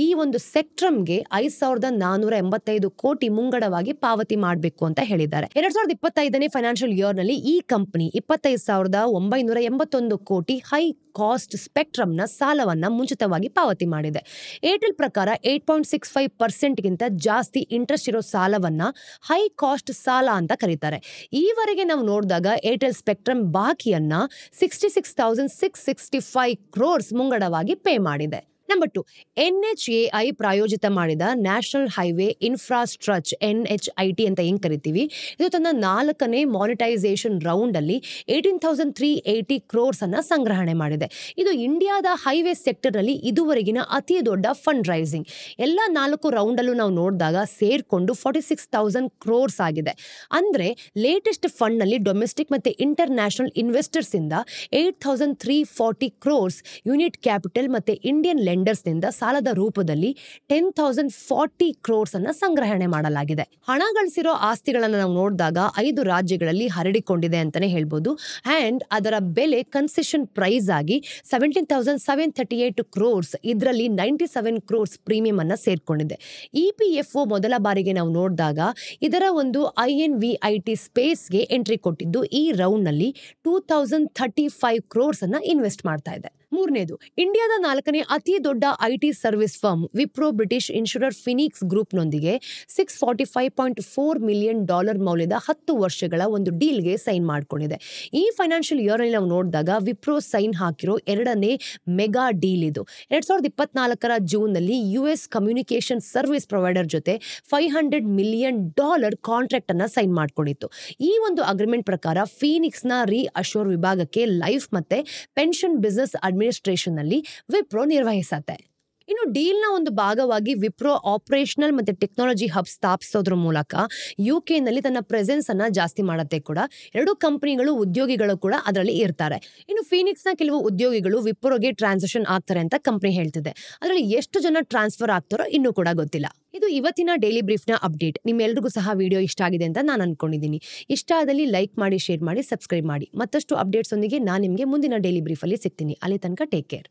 S1: ಈ ಒಂದು ಸೆಕ್ಟ್ರಮ್ಗೆ 5,485 ಕೋಟಿ ಮುಂಗಡವಾಗಿ ಪಾವತಿ ಮಾಡಬೇಕು ಅಂತ ಹೇಳಿದ್ದಾರೆ. 2025ನೇ ಫೈನಾನ್ಷಿಯಲ್ ಇಯರ್ ನಲ್ಲಿ ಈ ಕಂಪನಿ 25,981 ಕೋಟಿ ಹೈ ಕಾಸ್ಟ್ ಸ್ಪೆಕ್ಟ್ರಮ್ ನ ಸಾಲವನ್ನ ಮುಂಚಿತವಾಗಿ ಪಾವತಿ ಮಾಡಿದೆ. ಏರ್ಟೆಲ್ ಪ್ರಕಾರ 8.65% ಗಿಂತ ಜಾಸ್ತಿ ಇಂಟ್ರೆಸ್ಟ್ ಇರೋ ಸಾಲವನ್ನ ಹೈ ಕಾಸ್ಟ್ ಸಾಲ ಅಂತ ಕರೀತಾರೆ. ಈವರೆಗೆ ನಾವು ನೋಡಿದಾಗ ಏರ್ಟೆಲ್ ಸ್ಪೆಕ್ಟ್ರಮ್ ಬಾಕಿಯನ್ನ 66,665 ಕ್ರೋರ್ಸ್ ಮುಂಗಡವಾಗಿ ಪೇ ಮಾಡಿದೆ. ನಂಬರ್ 2, NHAI ಪ್ರಾಯೋಜಿತ ಮಾಡಿದ ನ್ಯಾಷನಲ್ ಹೈವೇ ಇನ್ಫ್ರಾಸ್ಟ್ರಕ್ಚರ್ NHIT ಅಂತ ಏನ್ ಕರಿತೀವಿ, ಇದು ತನ್ನ 4ನೇ ಮಾನಿಟೈಸೇಷನ್ ರೌಂಡ್ ಅಲ್ಲಿ 18,380 ಕ್ರೋರ್ಸ್ ಅನ್ನ ಸಂಗ್ರಹಣೆ ಮಾಡಿದೆ. ಇದು ಇಂಡಿಯಾದ ಹೈವೇ ಸೆಕ್ಟರ್ ನಲ್ಲಿ ಇದುವರೆಗಿನ ಅತಿ ದೊಡ್ಡ ಫಂಡ್ ರೈಸಿಂಗ್. ಎಲ್ಲ 4 ರೌಂಡ್ ಅಲ್ಲೂ ನಾವು ನೋಡಿದಾಗ ಸೇರ್ಕೊಂಡು 46,000 ಕ್ರೋರ್ಸ್ ಆಗಿದೆ. ಅಂದ್ರೆ ಲೇಟೆಸ್ಟ್ ಫಂಡ್ ನಲ್ಲಿ ಡೊಮೆಸ್ಟಿಕ್ ಮತ್ತೆ ಇಂಟರ್ ನ್ಯಾಷನಲ್ ಇನ್ವೆಸ್ಟರ್ಸ್ ಇಂದ 8,340 ಕ್ರೋರ್ಸ್ ಯೂನಿಟ್ ಕ್ಯಾಪಿಟಲ್ ಮತ್ತೆ ಇಂಡಿಯನ್ ಲೆಂಡರ್ಸ್ ನಿಂದ ಸಾಲದ ರೂಪದಲ್ಲಿ 10,040 ಕ್ರೋರ್ಸ್ ಅನ್ನ ಸಂಗ್ರಹಣೆ ಮಾಡಲಾಗಿದೆ. ಹಣ ಗಳಿಸಿರೋ ಆಸ್ತಿಗಳನ್ನ ನಾವು ನೋಡಿದಾಗ 5 ರಾಜ್ಯಗಳಲ್ಲಿ ಹರಡಿಕೊಂಡಿದೆ ಅಂತಾನೆ ಹೇಳ್ಬೋದು. ಅಂಡ್ ಅದರ ಬೆಲೆ ಕನ್ಸೆಷನ್ ಪ್ರೈಸ್ ಆಗಿ 17,738 ಕ್ರೋರ್ಸ್, ಇದರಲ್ಲಿ 97 ಕ್ರೋರ್ಸ್ ಪ್ರೀಮಿಯಂ ಅನ್ನ ಸೇರ್ಕೊಂಡಿದೆ. EPFO ಮೊದಲ ಬಾರಿಗೆ ನಾವು ನೋಡಿದಾಗ ಇದರ ಒಂದು INVIT ಸ್ಪೇಸ್ಗೆ ಎಂಟ್ರಿ ಕೊಟ್ಟಿದ್ದು ಈ ರೌಂಡ್ ನಲ್ಲಿ 2,035 ಕ್ರೋರ್ಸ್ ಅನ್ನ ಇನ್ವೆಸ್ಟ್ ಮಾಡ್ತಾ ಇದೆ. 3ನೇದು, ಇಂಡಿಯಾದ 4ನೇ ಅತಿ ದೊಡ್ಡ IT service firm Wipro British insurer Phoenix group ನೊಂದಿಗೆ $645.4 ಮಿಲಿಯನ್ ಮೌಲ್ಯದ 10 ವರ್ಷಗಳ ಒಂದು ಡೀಲ್ಗೆ ಸೈನ್ ಮಾಡ್ಕೊಂಡಿದೆ. ಈ ಫೈನಾನ್ಷಿಯಲ್ ಇಯರ್ ನಲ್ಲಿ ನಾವು ನೋಡಿದಾಗ ವಿಪ್ರೋ ಸೈನ್ ಹಾಕಿರೋ 2ನೇ ಮೆಗಾ ಡೀಲ್ ಇದು. 2024 ಜೂನ್ ನಲ್ಲಿ US ಕಮ್ಯುನಿಕೇಶನ್ ಸರ್ವಿಸ್ ಪ್ರೊವೈಡರ್ ಜೊತೆ $500 ಮಿಲಿಯನ್ ಕಾಂಟ್ರಾಕ್ಟ್ ಅನ್ನ ಸೈನ್ ಮಾಡ್ಕೊಂಡಿತ್ತು. ಈ ಒಂದು ಅಗ್ರಿಮೆಂಟ್ ಪ್ರಕಾರ ಫೀನಿಕ್ಸ್ ನ ರೀ ಅಶೋರ್ ವಿಭಾಗಕ್ಕೆ ಲೈಫ್ ಮತ್ತೆ ಪೆನ್ಷನ್ ಬಿಸಿನೆಸ್ ಅಡ್ಮಿನಿಸ್ಟ್ರೇಷನ್ ನಲ್ಲಿ ವಿಪ್ರೋ ನಿರ್ವಹಿಸುತ್ತೆ. ಇನ್ನು ಡೀಲ್ ನ ಒಂದು ಭಾಗವಾಗಿ ವಿಪ್ರೋ ಆಪರೇಷನಲ್ ಮತ್ತೆ ಟೆಕ್ನಾಲಜಿ ಹಬ್ ಸ್ಥಾಪಿಸೋದ್ರ ಮೂಲಕ UK ನಲ್ಲಿ ತನ್ನ ಪ್ರೆಸೆನ್ಸ್ ಅನ್ನ ಜಾಸ್ತಿ ಮಾಡತ್ತೆ ಕೂಡ. 2 ಕಂಪನಿಗಳು ಉದ್ಯೋಗಿಗಳು ಕೂಡ ಅದರಲ್ಲಿ ಇರ್ತಾರೆ. ಇನ್ನು ಫೀನಿಕ್ಸ್ ನ ಕೆಲವು ಉದ್ಯೋಗಿಗಳು ವಿಪ್ರೋಗೆ ಟ್ರಾನ್ಸಿಷನ್ ಆಗ್ತಾರೆ ಅಂತ ಕಂಪನಿ ಹೇಳ್ತಿದೆ. ಅದರಲ್ಲಿ ಎಷ್ಟು ಜನ ಟ್ರಾನ್ಸ್ಫರ್ ಆಗ್ತಾರೋ ಇನ್ನೂ ಕೂಡ ಗೊತ್ತಿಲ್ಲ. ಇದು ಇವತ್ತಿನ ಡೈಲಿ ಬ್ರೀಫ್ ನ ಅಪ್ಡೇಟ್. ನಿಮ್ಮೆಲ್ಲರಿಗೂ ಸಹ ವಿಡಿಯೋ ಇಷ್ಟ ಆಗಿದೆ ಅಂತ ನಾನು ಅನ್ಕೊಂಡಿದ್ದೀನಿ. ಇಷ್ಟ ಆದಲ್ಲಿ ಲೈಕ್ ಮಾಡಿ, ಶೇರ್ ಮಾಡಿ, ಸಬ್ಸ್ಕ್ರೈಬ್ ಮಾಡಿ. ಮತ್ತಷ್ಟು ಅಪ್ಡೇಟ್ಸ್ ಒಂದಿಗೆ ನಾನು ನಿಮಗೆ ಮುಂದಿನ ಡೈಲಿ ಬ್ರೀಫ್ ಅಲ್ಲಿ ಸಿಗ್ತೀನಿ. ಅಲ್ಲಿ ತನಕ ಟೇಕ್ ಕೇರ್.